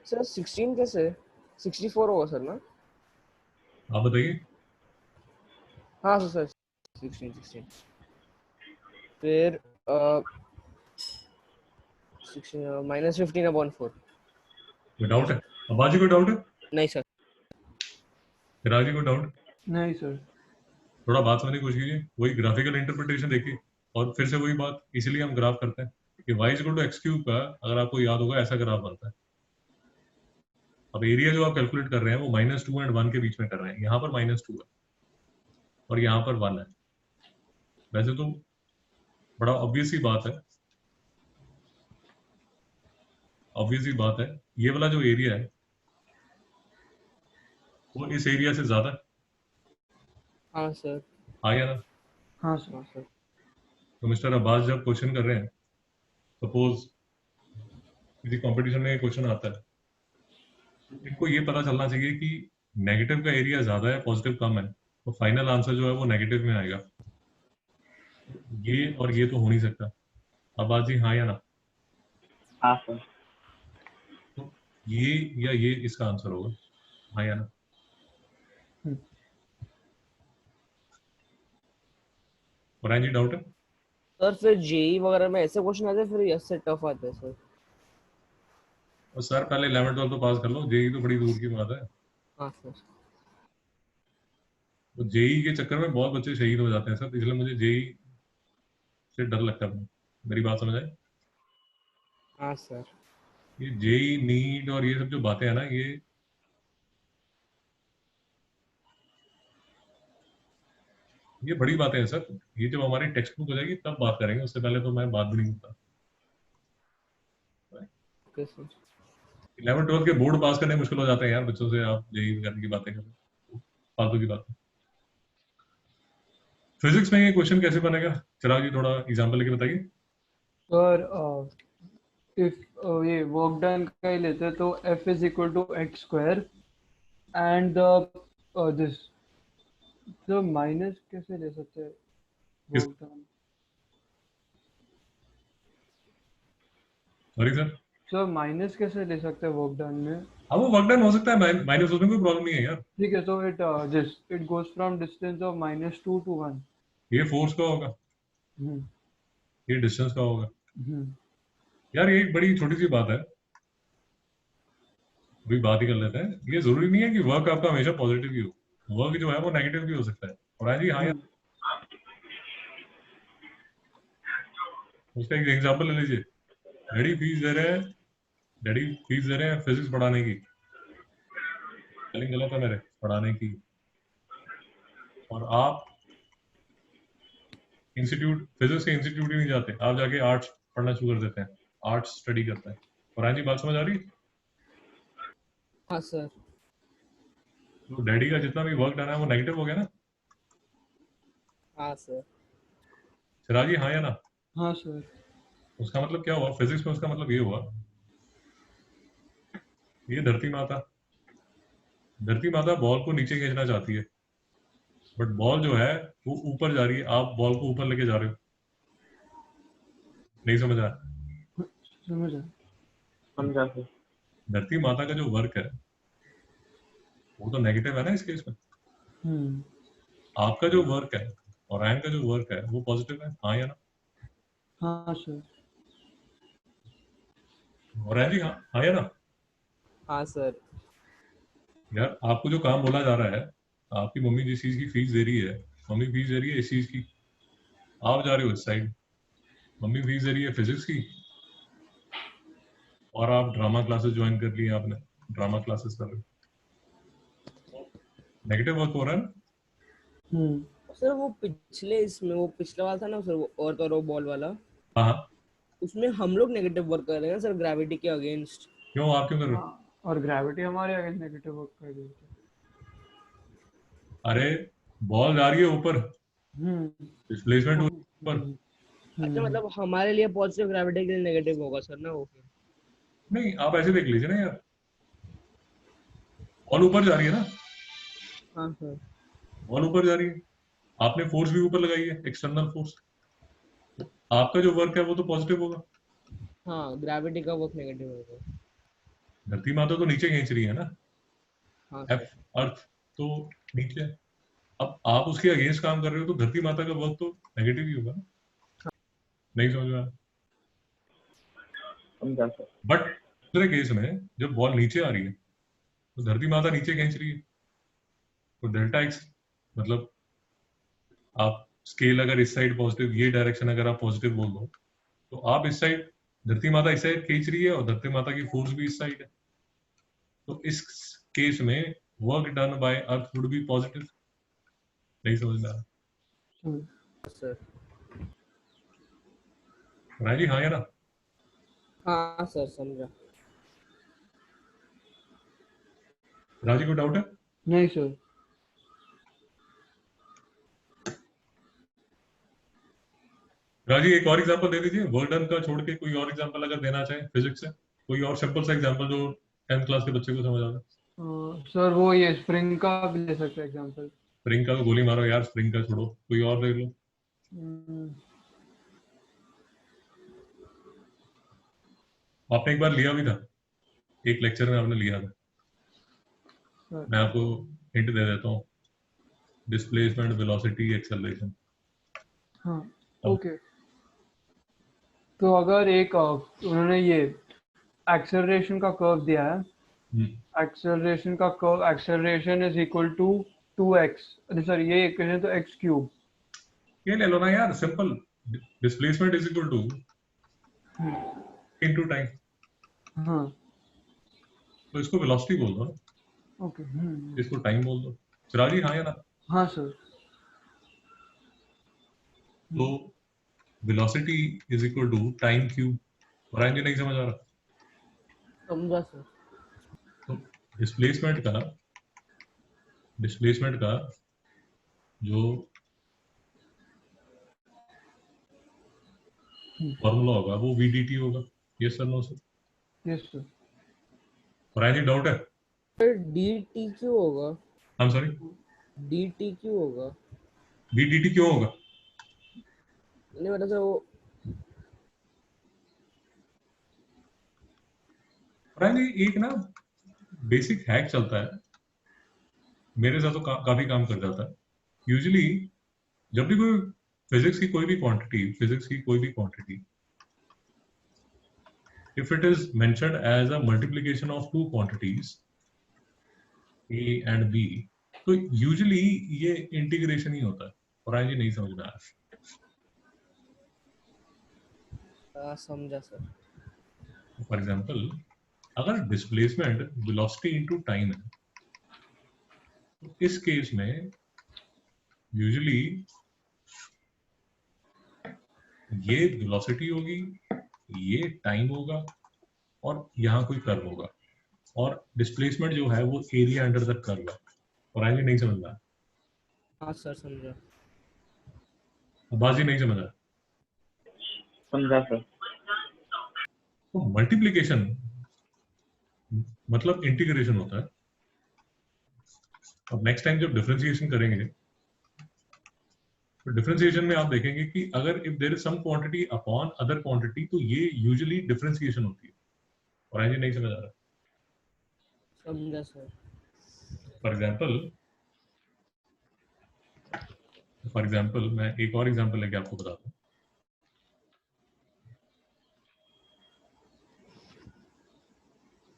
सर 16 कैसे 64 होगा सर ना? आप बताइए। हाँ सर 16 फिर -15 अपॉन 4। कोई डाउट है? अबाजी कोई डाउट है? नहीं सर। फिराजी कोई डाउट? नहीं सर। थोड़ा बात समझने की कोशिश कीजिए, वही ग्राफिकल इंटरप्रिटेशन देखिए, और फिर से वही बात, इसीलिए हम ग्राफ करते हैं कि y equal to x cube का, अगर आपको याद होगा ऐसा ग्राफ बनता है। अब एरिया जो आप कैलकुलेट कर रहे हैं वो -2 और 1 के बीच में कर रहे हैं, यहाँ पर -2 है और यहाँ पर 1 है। वैसे तो बड़ा ऑब्वियस ही बात है, ये वाला जो एरिया है वो इस एरिया से ज्यादा है। हाँ सर। हाँ या ना? हाँ सर। हाँ सर। तो मिस्टर अब्बास जब क्वेश्चन कर रहे हैं, सपोज किसी कंपटीशन में क्वेश्चन आता है, इनको ये पता चलना चाहिए कि नेगेटिव का एरिया ज्यादा है, पॉजिटिव कम है, तो फाइनल आंसर जो है वो नेगेटिव में आएगा। ये और ये तो हो नहीं सकता। अब्बास जी हाँ या ना? हाँ सर। तो ये या ये इसका आंसर होगा, हाँ या ना? और जी डाउट है? सर फिर जेई वगैरह में ऐसे क्वेश्चन आते हैं, फिर ऐसे टफ आते हैं सर। और सर पहले 11 12 तो पास कर लो, जेई तो बड़ी दूर की बात है। हाँ सर। तो जेई के चक्कर में बहुत बच्चे शहीद हो जाते हैं सर, इसलिए मुझे जेई से डर लगता है। मेरी बात समझ आए? हाँ सर। ये जेई नीट और ये सब जो बातें हैं ना, ये बड़ी बातें हैं सर। ये जब हमारी टेक्स्ट बुक हो जाएगी तब बात करेंगे, उससे पहले तो मैं बात भी नहीं करता। Okay sir. 11 12 के बोर्ड पास करने मुश्किल हो जाते हैं यार बच्चों से, आप जेई करने की बातें करें। फालतू की बात। फिजिक्स में ये क्वेश्चन कैसे बनेगा चिराग जी, थोड़ा एग्जांपल लेके बताइए। सर इफ ये वर्क डन का ही लेते हैं तो F is equal to x square and this, तो माइनस कैसे ले सकते हैं किस work done? Sorry sir, sir minus कैसे ले सकते हैं वर्क डन में? हाँ वो वर्क डन हो सकता है, माइनस उसमें कोई प्रॉब्लम नहीं है यार। ठीक है, तो it goes from distance of -2 to 1। ये फोर्स का होगा, हम्म ये डिस्टेंस का होगा। हम्म यार ये एक बड़ी छोटी सी बात है, अभी बात ही कर लेते हैं। ये जरूरी नहीं है कि वर्क आपका हमेशा पॉजिटिव ही हो, वर्क जो है वो नेगेटिव भी हो सकता है। और हाँ जी हाँ यार, हम्म उसका एक एग्जांपल ले लीजिए। डैडी फीस दे रहे हैं, डैडी फीस दे रहे हैं फिजिक्स पढ़ाने की, स्पेलिंग गलत है मेरे, पढ़ाने की, और आप इंस्टीट्यूट फिजिक्स के इंस्टीट्यूट ही नहीं जाते, आप जाके आर्ट्स पढ़ना शुरू कर देते हैं, आर्ट्स स्टडी करते हैं। और हाँ जी बात समझ आ रही? हाँ सर। तो डैडी का जितना भी वर्क डन है वो नेगेटिव हो गया ना। हाँ सर। चिराग जी हाँ या ना? हाँ सर। उसका मतलब क्या हुआ फिजिक्स में? उसका मतलब ये हुआ, ये धरती माता बॉल को नीचे खींचना चाहती है, बट बॉल जो है वो ऊपर जा रही है, आप बॉल को ऊपर लेके जा रहे हो। नहीं समझ रहा? समझ आया। समझा सर। धरती माता का जो वर्क है वो तो नेगेटिव है ना इस केस में। हम्म आपका जो वर्क है और आयन का जो वर्क है वो पॉजिटिव है, हाँ या ना? हाँ सर। और आयन जी हाँ, हाँ या ना? हाँ सर। यार आपको जो काम बोला जा रहा है, आपकी मम्मी जिस चीज की फीस दे रही है, मम्मी फीस दे रही है इस चीज की, आप जा रहे हो इस साइड, मम्मी फीस दे रही है फिजिक्स की, और आप ड्रामा क्लासेस ज्वाइन कर लिए, आपने ड्रामा क्लासेस कर रहे हो, नेगेटिव वर्क हो रहा है ना। सर वो पिछले इसमें वो पिछला वाला था ना सर, वो अर्थ और वो बॉल वाला, हाँ हाँ, उसमें हम लोग नेगेटिव वर्क कर रहे हैं ना सर, ग्रेविटी के अगेंस्ट। क्यों आप क्यों कर रहे हो? हाँ, और ग्रेविटी हमारे अगेंस्ट नेगेटिव वर्क कर रही है। अरे बॉल जा रही है ऊपर, हम्म डिस्प्लेसमेंट ऊपर। अच्छा, मतलब हमारे लिए पॉजिटिव, ग्रेविटी के लिए नेगेटिव होगा सर ना वो फिर? नहीं आप ऐसे देख लीजिए ना यार, बॉल ऊपर जा रही है ना, हाँ सर। बॉल ऊपर जा रही है, आपने फोर्स भी ऊपर लगाई है, एक्सटर्नल फोर्स, आपका जो वर्क है वो तो पॉजिटिव होगा। हाँ, ग्रेविटी का वर्क नेगेटिव होगा। धरती माता तो नीचे खींच रही है ना, हाँ एफ सर। अर्थ तो नीचे है। अब आप उसके अगेंस्ट काम कर रहे हो तो धरती माता का वर्क तो नेगेटिव ही होगा ना। नहीं समझ में आया? समझा सर। बट दूसरे केस में जब बॉल नीचे आ रही है तो धरती माता नीचे खींच रही है, तो डेल्टा एक्स मतलब आप स्केल अगर इस साइड पॉजिटिव, ये डायरेक्शन अगर आप पॉजिटिव बोल दो, तो आप इस साइड, धरती माता इस साइड खींच रही है और धरती माता की फोर्स भी इस साइड है, तो इस केस में work done by earth would be positive. नहीं समझ में आया? सर। राय जी हाँ या ना? हाँ सर, समझा। राजी को डाउट है? नहीं सर। राजी एक और एग्जांपल दे दीजिए, वर्क डन का छोड़ के कोई और एग्जांपल अगर देना चाहे फिजिक्स से, कोई और सिंपल सा एग्जांपल जो 10th क्लास के बच्चे को समझ आ जाए। सर वो ये स्प्रिंग का भी ले सकते हैं एग्जांपल। स्प्रिंग का तो गोली मारो यार, स्प्रिंग का छोड़ो, कोई और देख लो। आपने एक बार लिया भी था, एक लेक्चर में आपने लिया था, मैं आपको हिंट दे देता हूँ, डिस्प्लेसमेंट, वेलोसिटी, एक्सेलरेशन। हाँ ओके। तो अगर एक उन्होंने ये एक्सेलरेशन का कर्व दिया है, एक्सेलरेशन का curve, acceleration is equal to 2x, sorry ये इक्वेशन तो x क्यूब, ये ले लो ना यार, simple, displacement is equal to into time, हाँ तो इसको वेलोसिटी बोल दो ना, ओके। इसको टाइम बोल दो। चिराजी हाँ या ना? हाँ सर। तो velocity is equal to time cube. और जी नहीं समझ आ रहा? समझा सर। तो डिस्प्लेसमेंट का डिस्प्लेसमेंट का जो फॉर्मूला होगा वो VDT होगा। Yes sir, no sir? Yes sir. और आई डाउट है? सर dt क्यों होगा? आई एम सॉरी, dt क्यों होगा? VDT क्यों होगा? नहीं मतलब सर वो और एक ना बेसिक हैक चलता है, मेरे साथ तो काफी काम कर जाता है। यूजुअली जब भी कोई फिजिक्स की कोई भी quantity if it is mentioned as a multiplication of two quantities a and b, तो यूजुअली ये इंटीग्रेशन ही होता है। और आज ये नहीं समझ में आया। समझा सर। फॉर एग्जांपल, अगर डिस्प्लेसमेंट वेलोसिटी इनटू टाइम है, तो इस केस में यूजुअली ये वेलोसिटी होगी, ये टाइम होगा, और यहाँ कोई कर्व होगा, और डिस्प्लेसमेंट जो है वो एरिया अंडर द कर्व है। और आज ये नहीं समझ में आया। हाँ सर समझा। बाजी नहीं समझा। समझा सर। तो मल्टीप्लिकेशन मतलब इंटीग्रेशन होता है। अब नेक्स्ट टाइम जब डिफरेंशिएशन करेंगे, तो डिफरेंशिएशन में आप देखेंगे कि अगर if there is some quantity upon other quantity, तो ये यूजुअली डिफरेंशिएशन होती है। और आज ये नहीं समझ आ रहा। समझा सर। फॉर एग्जांपल मैं एक और एग्जांपल लेके आपको बताता हूँ।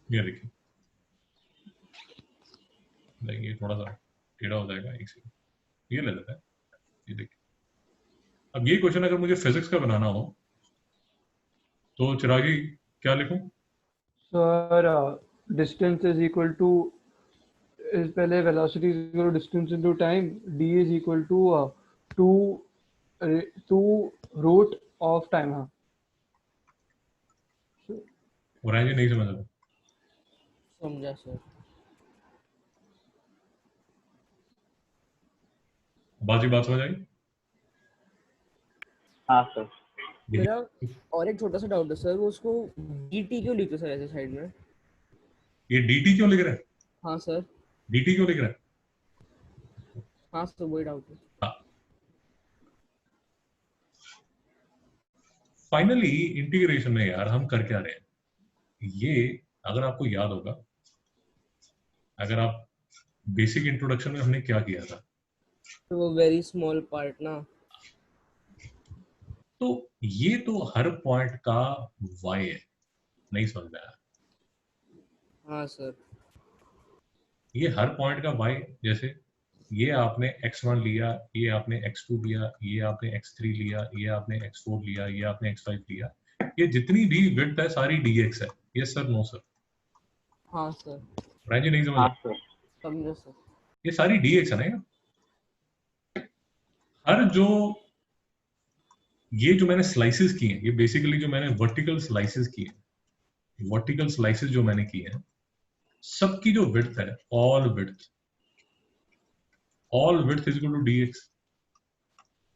ये देखिए, ये थोड़ा सा टेढ़ा हो जाएगा, एक सेकंड, ये ले लेते हैं। ये देखिए, अब ये क्वेश्चन अगर मुझे फिजिक्स का बनाना हो तो चिरागी क्या लिखूं? Sir distance is equal to, पहले velocity is equal to distance into time, d is equal to 2 root of time. हाँ और आज ये नहीं समझ रहा। समझा सर। बाजी बात समझ आई? हाँ सर। मेरा और एक छोटा सा डाउट है सर, वो उसको dt क्यों लिखते सर ऐसे साइड में? ये dt क्यों लिख रहा है? हाँ सर। dt क्यों लिख रहा है? हाँ सर वही डाउट है। हाँ, फाइनली इंटीग्रेशन में यार हम कर क्या रहे हैं? ये अगर आपको याद होगा, अगर आप बेसिक इंट्रोडक्शन में हमने क्या किया था, तो वो वेरी स्मॉल पार्ट ना। तो ये तो हर पॉइंट का y है। नहीं समझ में आया? हाँ सर। ये हर पॉइंट का y, जैसे ये आपने x1 लिया, ये आपने x2 लिया, ये आपने x3 लिया, ये आपने x4 लिया, ये आपने x5 लिया, ये जितनी भी विड्थ है सारी dx है। Yes sir, no sir? हाँ सर। राजी नहीं समझ हाँ रहा? सर। समझा सर। ये सारी dx है ना यार। हर जो ये जो मैंने स्लाइसेस किए हैं, ये बेसिकली जो मैंने वर्टिकल स्लाइसेस किए हैं, वर्टिकल स्लाइसेस जो मैंने किए हैं, सबकी जो विड्थ है, all width is equal to dx।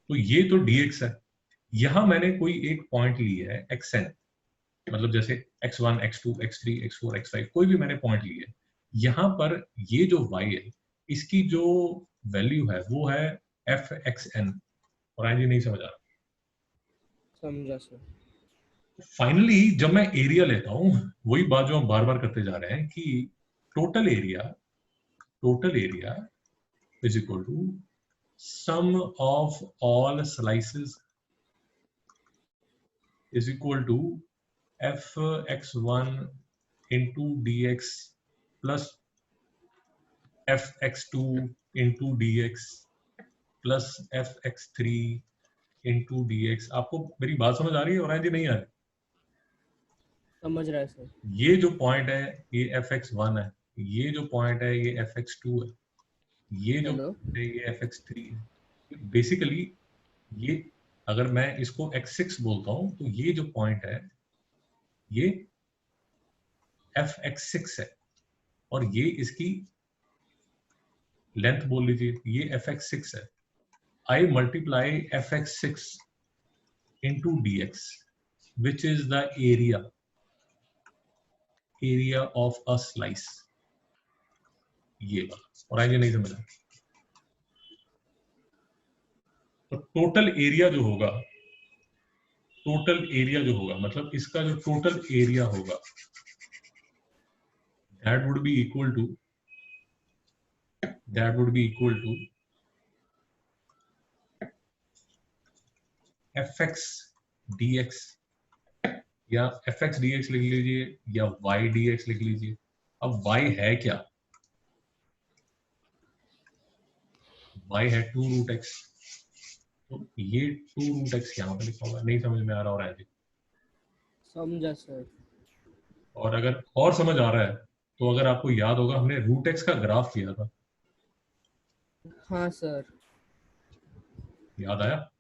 तो ये तो dx है। यहां मैंने कोई एक पॉइंट लिया है xn, मतलब जैसे x1, x2, x3, x4, x5, कोई भी मैंने पॉइंट लिया है। यहां पर ये जो y है, इसकी जो वैल्यू है वो है fxn। और आज ये नहीं समझ आ रहा। समझा सर। फाइनली जब मैं एरिया लेता हूं, वही बात जो हम बार बार करते जा रहे हैं कि total area is equal to sum of all slices is equal to fx1 into dx plus fx2 into dx plus fx3 into dx। आपको मेरी बात समझ आ रही है और जी नहीं आ रही? समझ रहा है सर। ये जो पॉइंट है ये fx1 है, ये जो पॉइंट है ये fx2 है, ये जो हेलो। point है ये fx3 है। बेसिकली ये अगर मैं इसको x6 बोलता हूं तो ये जो पॉइंट है ये fx6 है, और ये इसकी लेंथ बोल लीजिए, ये fx6 है, I multiply fx6 into dx, which is the area of a slice, ये वाला। और आइए नहीं समझा, तो टोटल एरिया जो होगा, मतलब इसका जो टोटल एरिया होगा, that would be equal to fx dx, या fx dx लिख लीजिए या y dx लिख लीजिए। अब y है क्या? y है 2√x, तो ये 2√x यहाँ पे लिखा होगा। नहीं समझ में आ रहा हो रहा है जी? समझा सर। और अगर और समझ आ रहा है तो अगर आपको याद होगा हमने √x का ग्राफ किया था, हाँ सर। याद आया?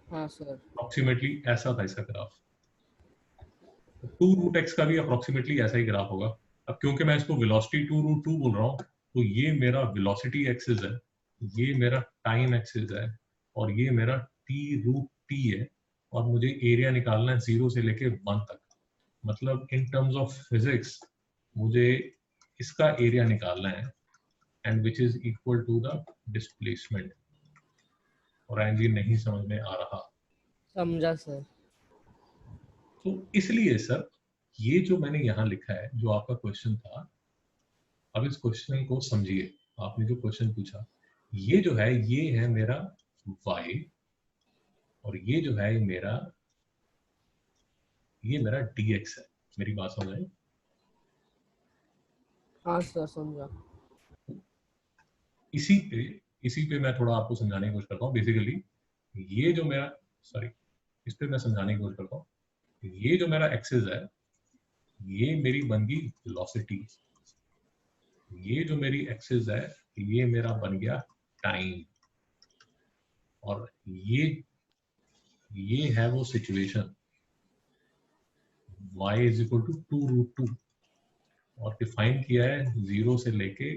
हाँ सर। अप्रोक्सीमेटली ऐसा था इसका ग्राफ। 2√x का भी अप्रोक्सीमेटली ऐसा ही ग्राफ होगा। अब क्योंकि मैं इसको वेलोसिटी 2√2 बोल रहा हूँ, तो ये मेरा वेलोसिटी एक्सिस है, ये मेरा टाइम एक्सिस है, और ये मेरा t√t है, और मुझे एरिया निकालना है 0 से लेके 1 तक। मतलब इन टर्म्स ऑफ फिजिक्स मुझे इसका एरिया निकालना है, and which is equal to the displacement. और एंड ये नहीं समझ में आ रहा, समझा सर। तो इसलिए सर ये जो मैंने यहाँ लिखा है, जो आपका क्वेश्चन था, अब इस क्वेश्चन को समझिए। आपने जो क्वेश्चन पूछा, ये जो है ये है मेरा y, और ये जो है ये मेरा dx है। मेरी बात समझ आई? हाँ सर समझा। इसी पे मैं थोड़ा आपको समझाने की कोशिश करता हूँ। बेसिकली ये जो मेरा, सॉरी, इस पे मैं समझाने की कोशिश करता हूँ। ये जो मेरा एक्सिस है, ये मेरी बन गई वेलोसिटी। ये जो मेरी एक्सिस है, ये मेरा बन गया टाइम। और ये है वो situation, y is equal to 2√2, और डिफाइन किया है 0 से लेके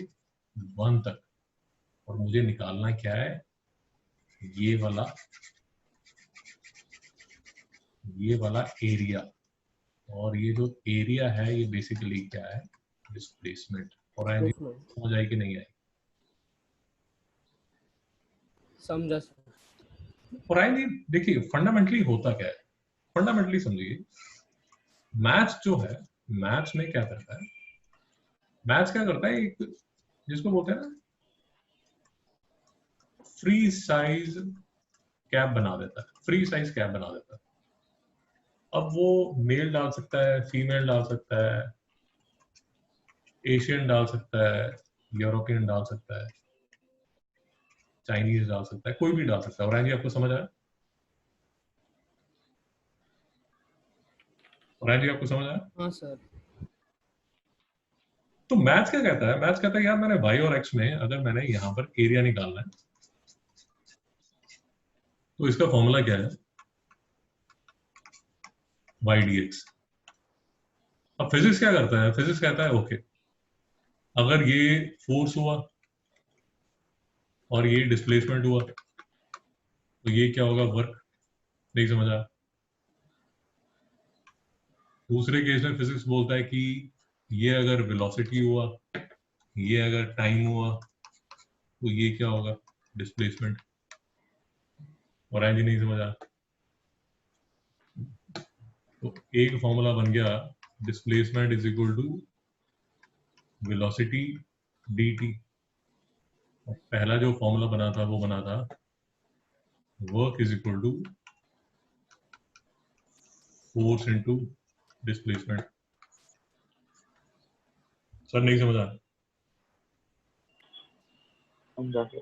1 तक। और मुझे निकालना क्या है, ये वाला एरिया। और ये जो एरिया है ये बेसिकली क्या है, डिस्प्लेसमेंट। और आई समझ आई कि नहीं आई? समझा सर। और आई देखिए फंडामेंटली होता क्या है, फंडामेंटली समझिए। मैथ्स जो है, मैथ्स में क्या करता है, मैथ्स क्या करता है, एक जिसको बोलते हैं ना फ्री साइज कैप बना देता है, फ्री साइज कैप बना देता है। अब वो मेल डाल सकता है, फीमेल डाल सकता है, एशियन डाल सकता है, यूरोपियन डाल सकता है, चाइनीज डाल सकता है, कोई भी डाल सकता है। और जी आपको समझ आया? और जी आपको समझ आया? हाँ सर। तो मैथ्स क्या कहता है, मैथ्स कहता है यार मैंने y और x में अगर मैंने यहाँ पर एरिया निकालना है, तो इसका फॉर्मूला क्या है, y dx। अब फिजिक्स क्या करता है, फिजिक्स कहता है ओके, अगर ये फोर्स हुआ और ये डिस्प्लेसमेंट हुआ, तो ये क्या होगा, वर्क। नहीं समझ आया? दूसरे केस में फिजिक्स बोलता है कि ये अगर वेलोसिटी हुआ, ये अगर टाइम हुआ, तो ये क्या होगा, डिस्प्लेसमेंट। और एंड नहीं समझ आया? तो एक फॉर्मूला बन गया, displacement is equal to velocity dt। पहला जो फॉर्मूला बना था वो बना था work is equal to force into displacement. Sir नहीं समझ आया? समझा सर।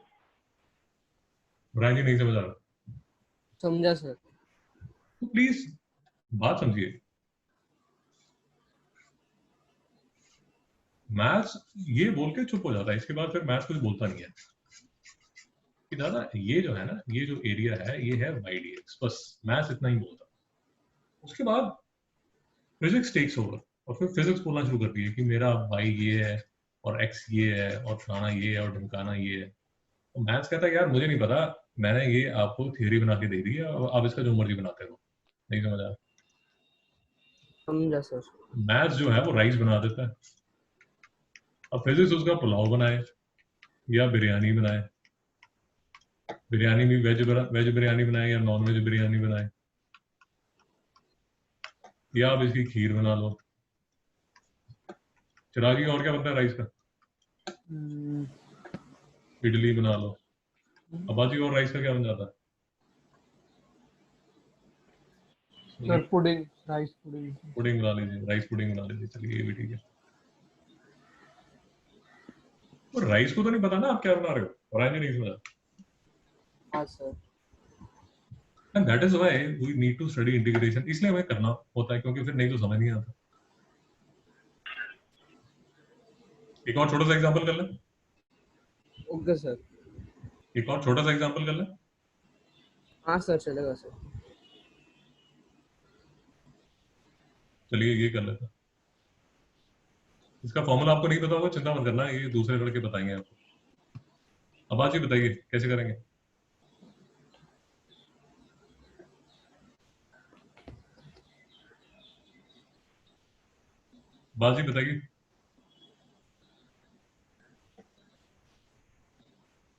ब्रायन जी नहीं समझ आ रहा? समझा सर। तो प्लीज बात समझिए। मैथ्स ये बोल के चुप हो जाता है, इसके बाद फिर मैथ्स कुछ बोलता नहीं है कि दादा ये जो है ना, ये जो एरिया है ये है y dx, बस मैथ्स इतना ही बोलता। उसके बाद फिजिक्स टेक्स ओवर, और फिर फिजिक्स बोलना शुरू करती है कि मेरा y ये है, और x ये है और फलाना ये है और ढिमकाना ये है। तो मैथ्स कहता है यार मुझे नहीं पता, मैंने ये आपको थ्योरी बना के दे दी है, अब आप इसका जो मर्जी बनाते रहो। नहीं समझ आया? समझा सर। मैथ्स जो है वो राइस बना देता है, अब फिजिक्स उसका पुलाव बनाए या बिरयानी बनाए, बिरयानी भी वेज बिरयानी बनाए या नॉन वेज बिरयानी बनाए, या आप इसकी खीर बना लो। चिरागी और क्या बनता है राइस का? हम्म, इडली बना लो। अब बाजी और राइस का क्या बन जाता है? Sir pudding, rice pudding. Pudding बना लीजिए, राइस पुडिंग बना लीजिए, चलिए ये भी ठीक है। और राइस को तो नहीं पता ना आप क्या बना रहे हो, और आगे नहीं समझा। हाँ sir. And that is why we need to study integration, इसलिए हमें करना होता है, क्योंकि फिर नहीं तो समझ नहीं आता। एक और छोटा सा एग्जांपल कर ले, ओके सर। एक और छोटा सा एग्जांपल कर ले। हाँ सर चलेगा सर। चलिए ये कर लेते हैं। इसका फॉर्मूला आपको नहीं पता होगा, चिंता मत करना, ये दूसरे लड़के बताएंगे आपको। अब आज ही बताइए कैसे करेंगे। बाजी बताइए।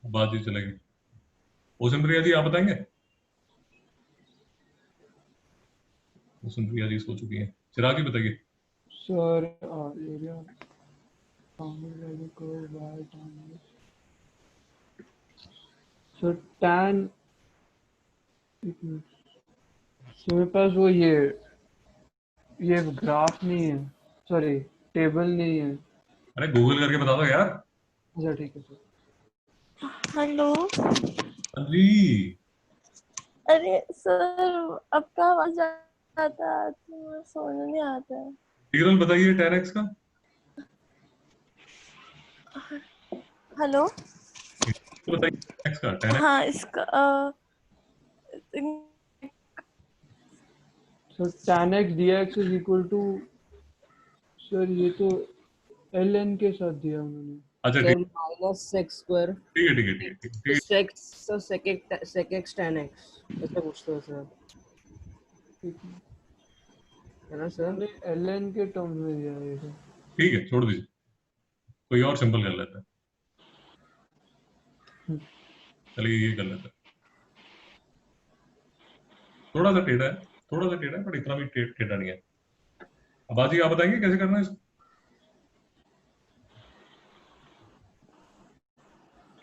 बाजी चलेगी। ओशन प्रिया जी आप बताएंगे? ओशन प्रिया जी सो चुकी हैं। चिराग जी बताइए। Sir area bounded by the curve y tan. So tan, so मेरे पास वो ये ग्राफ नहीं है, सॉरी टेबल नहीं है। अरे गूगल करके बता दो यार। अच्छा ठीक है सर। हेलो। हाँ जी। अरे सर आपका आवाज आता है तो समझ नहीं आता है। इंटीग्रल बताइए tan x का। हेलो। बताइए x का tan x। हाँ इसका sir tan x dx is equal to, sir ये तो ln के साथ दिया उन्होंने। अच्छा सर ठीक माइनस सेक्स स्क्वायर ठीक है ठीक है ठीक है ठीक है। Sec x sir sec x tan x ऐसे पूछते हो सर, ठीक है, है ना सर? अरे ln के टर्म्स में दिया है ये तो। ठीक है छोड़ दीजिए, कोई और सिंपल कर लेते हैं। चलिए ये कर लेते हैं। थोड़ा सा टेढ़ा है, थोड़ा सा टेढ़ा है, बट इतना भी टेढ़ा नहीं है। अब बाजी आप बताएंगे कैसे करना है इसको।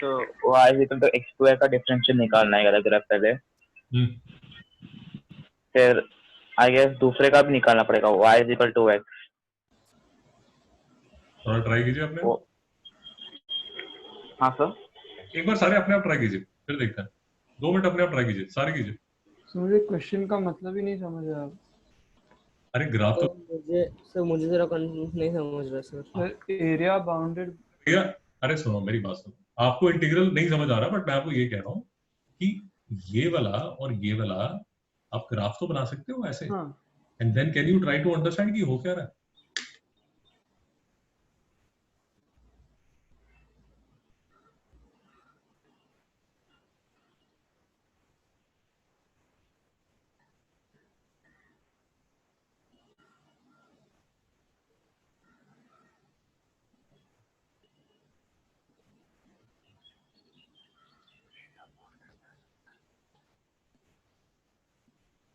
तो y is equal to x square का डिफरेंशियल निकालना है अगर पहले, फिर आई गेस दूसरे का भी निकालना पड़ेगा, y is equal to x. थोड़ा ट्राई कीजिए अपने। हाँ सर। एक बार सारे अपने आप ट्राई कीजिए, फिर देखते हैं। 2 मिनट अपने आप ट्राई कीजिए, सारे कीजिए। सर मुझे क्वेश्चन का मतलब ही नहीं समझ आया। अरे ग्राफ तो मुझे जरा नहीं समझ रहा सर। Sir area bounded. भैया, अरे सुनो मेरी बात सुनो, आपको इंटीग्रल नहीं समझ आ रहा, बट मैं आपको ये कह रहा हूँ कि ये वाला और ये वाला आप ग्राफ तो बना सकते हो ऐसे, हाँ and then can you try to understand कि हो क्या रहा है।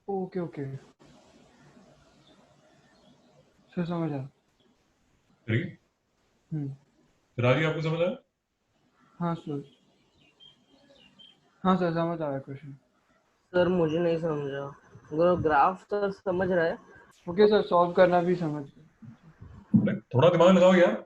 ओके ओके, सर समझ आया। ठीक है, हम्म, राजी आपको समझ आया? हाँ सर, हाँ सर समझ आया क्वेश्चन। सर मुझे नहीं समझा, अगर ग्राफ तो समझ रहा है। ओके सर, सॉल्व करना भी समझ गया। अरे थोड़ा दिमाग लगाओ यार।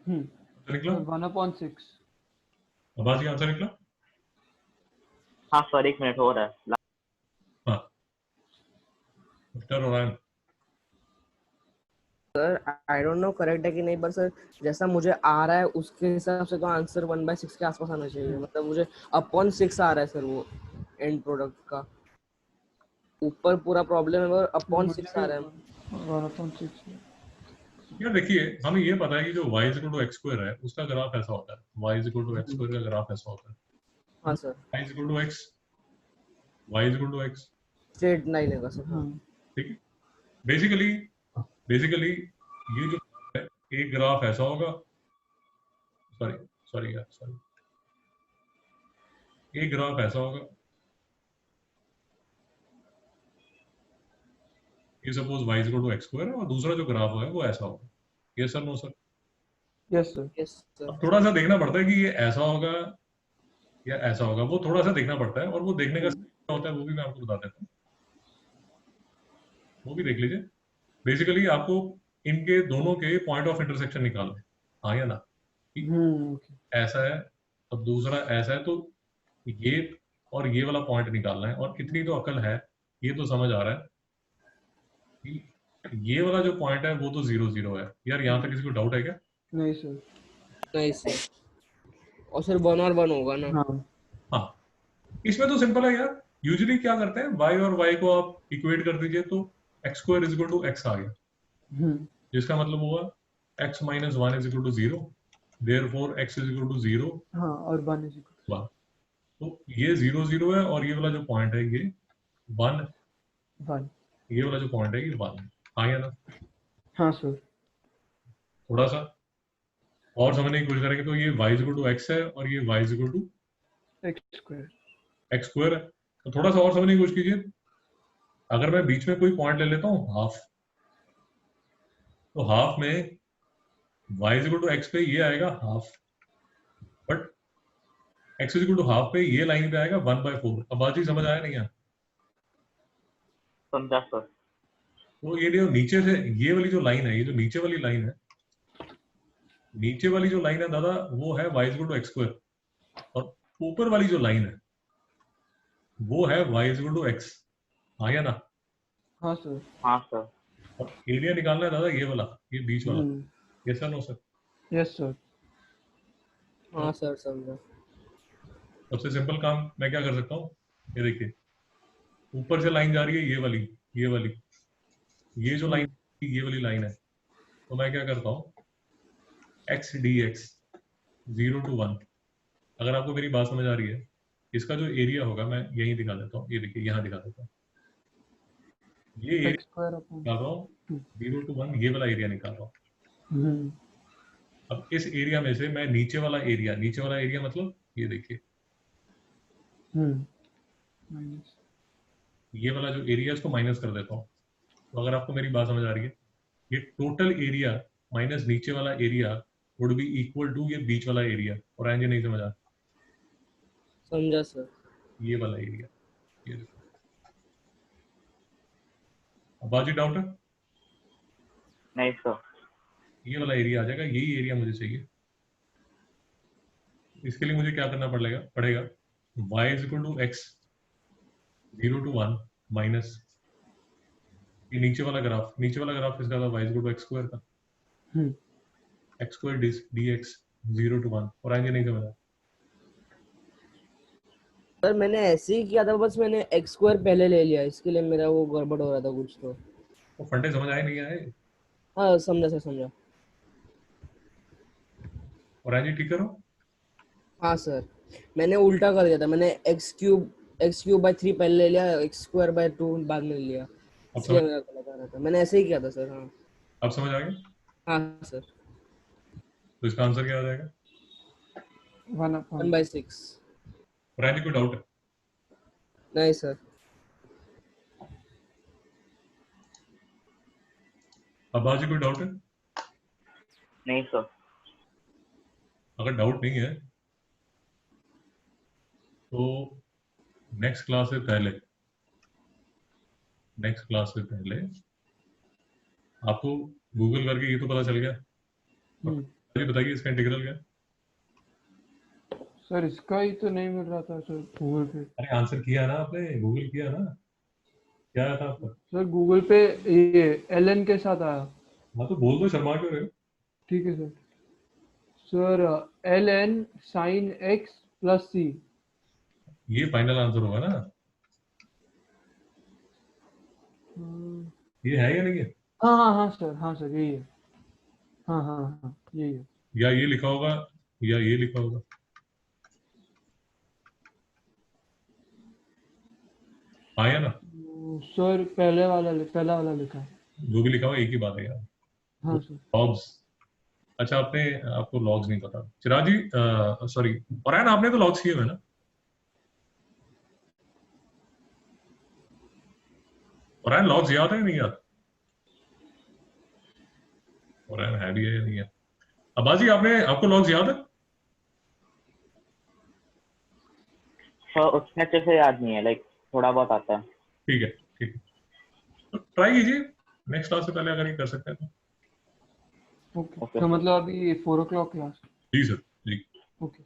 तो निकला 1/6। आवाज ये आंसर निकला। हाँ सर, 1 मिनट हो रहा है। हाँ mister Orion, sir I don't know correct है कि नहीं, पर सर जैसा मुझे आ रहा है उसके हिसाब से तो आंसर 1/6 के आसपास आना चाहिए। मतलब मुझे अपॉन 6 आ रहा है सर वो एंड प्रोडक्ट का। ऊपर पूरा प्रॉब्लम है और अपॉन 6 आ रहा है। 1/6। यार देखिए हमें ये पता है कि जो y is equal to x square है उसका ग्राफ ऐसा होता है, y is equal to x square का ग्राफ ऐसा होता है, हाँ sir, y is equal to x, y is equal to x। Straight line है सर। हाँ ठीक है, बेसिकली बेसिकली ये जो है एक ग्राफ ऐसा होगा, सॉरी सॉरी यार सॉरी, एक ग्राफ ऐसा होगा, ये suppose y is equal to x square है और दूसरा जो ग्राफ है वो ऐसा होगा। Yes sir, no sir. Yes sir. Yes sir. अब थोड़ा सा देखना पड़ता है कि ये ऐसा होगा या ऐसा होगा, वो थोड़ा सा देखना पड़ता है, और वो देखने का क्या होता है वो भी मैं आपको बता देता हूँ, वो भी देख लीजिए। बेसिकली आपको इनके दोनों के पॉइंट ऑफ इंटरसेक्शन निकालना है, हाँ या ना, कि ऐसा है और दूसरा ऐसा है, तो ये और ये वाला पॉइंट निकालना है। और इतनी तो अकल है, ये तो समझ आ रहा है कि ये वाला जो पॉइंट है वो तो 0 0 है। यार यहाँ तक किसी को डाउट है क्या? नहीं सर। नहीं सर, और सर 1 और 1 होगा ना। हाँ हाँ, इसमें तो सिंपल है यार। यूजुअली क्या करते हैं, y और y को आप इक्वेट कर दीजिए तो x square is equal to x आ गया, जिसका मतलब हुआ x minus 1 is equal to 0, therefore x is equal to 0 हाँ, और 1 इज इक्वल 1। तो ये 0 0 है और ये वाला जो पॉइंट है ये 1, 1। ये वाला जो पॉइंट है ये 1 है, हाँ या ना? हाँ सर। थोड़ा सा और समझने की कोशिश करेंगे तो ये y is equal to x है और ये y is equal to x square. X square है। तो थोड़ा सा और समझने की कोशिश कीजिए, अगर मैं बीच में कोई पॉइंट ले लेता हूँ हाफ, तो हाफ में y is equal to x पे ये आएगा half, but x is equal to half पे ये लाइन पे आएगा 1/4। अब बात ही समझ आया नहीं? समझा सर। तो ये जो नीचे से ये वाली जो लाइन है, ये जो नीचे वाली लाइन है, नीचे वाली जो लाइन है दादा वो है y is equal to x square, और ऊपर वाली जो लाइन है वो है y is equal to x, हाँ या ना? हाँ सर। हाँ सर। और एरिया निकालना है दादा ये वाला, ये बीच वाला। Yes sir, no sir? Yes sir. हाँ सर, समझा। सबसे सिंपल काम मैं क्या कर सकता हूँ, ये देखिए ऊपर से लाइन जा रही है ये वाली, ये वाली, ये जो लाइन, ये वाली लाइन है, तो मैं क्या करता हूँ x dx 0 to 1। अगर आपको मेरी बात समझ आ रही है, इसका जो एरिया होगा मैं यहीं दिखा देता हूँ, ये देखिए यहाँ दिखा देता हूँ, ये एरिया एक्स स्क्वायर अपॉन निकाल रहा हूँ 0 to 1, ये वाला एरिया निकाल रहा हूँ। अब इस एरिया में से मैं नीचे वाला एरिया मतलब ये देखिए माइनस। ये वाला जो एरिया है इसको माइनस कर देता हूँ। तो अगर आपको मेरी बात समझ आ रही है, ये टोटल एरिया माइनस नीचे वाला area would be equal to ये बीच वाला एरिया। और आएंगे नहीं समझ आ, समझा सर। ये वाला एरिया, ये देखो। अब बाजी डाउट है? नहीं सर। ये वाला एरिया आ जाएगा, यही एरिया मुझे चाहिए। इसके लिए मुझे क्या करना पड़ेगा y is equal to x 0 to 1 minus ये नीचे वाला ग्राफ किसका था, y is equal to x square का, एक्स स्क्वायर dx 0 to 1। और आएंगे नहीं समझा? सर मैंने ऐसे ही किया था, बस मैंने x स्क्वायर पहले ले लिया, इसके लिए मेरा वो गड़बड़ हो रहा था कुछ। तो वो फंडे समझ आए नहीं आए? हाँ समझा सर, समझा। और आएंगे ठीक करो। हाँ सर, मैंने उल्टा कर दिया था, मैंने x cube x cube by 3 पहले ले लिया, एक्स स्क्वायर बाय 2 बाद में ले लिया, अब इसलिए समझ मेरा गलत आ रहा था। मैंने ऐसे ही किया था सर। हाँ अब समझ आ गया? हाँ सर। तो इसका आंसर क्या आ जाएगा? 1/6। और कोई डाउट है? नहीं सर। अब्बास जी कोई डाउट है? नहीं सर। अगर डाउट नहीं है तो नेक्स्ट क्लास से पहले आपको गूगल करके ये तो पता चल गया, अभी बताइए इसका इंटीग्रल क्या है? सर इसका ही तो नहीं मिल रहा था सर गूगल पे। अरे आंसर किया ना आपने, गूगल किया ना, क्या आया था आपका? सर गूगल पे ये ln के साथ आया। हाँ तो बोल दो, शर्मा क्यों रहे हो? ठीक है sir. Sir ln sin x plus c। ये फाइनल आंसर होगा ना? ये है या नहीं है? हाँ हाँ हाँ सर, हाँ सर यही है। हाँ हाँ हाँ यही है। या ये लिखा होगा या ये लिखा होगा? हाँ या ना? सर पहला वाला लिखा है। जो भी लिखा हुआ एक ही बात है यार। हाँ सर। लॉग्स। अच्छा आपको लॉग्स नहीं पता। चिराग जी सॉरी और आपने तो लॉग्स किए हुए ना? और लॉग्स याद है या नहीं याद? और है भी है या नहीं है? अब्बास जी आपको लॉग्स याद है? सर उतने अच्छे से याद नहीं है, लाइक थोड़ा बहुत आता है। ठीक है ठीक है, तो ट्राई कीजिए नेक्स्ट क्लास से पहले अगर ये कर सकते हैं तो। ओके तो मतलब अभी 4 o'clock क्लास। जी सर जी। ओके।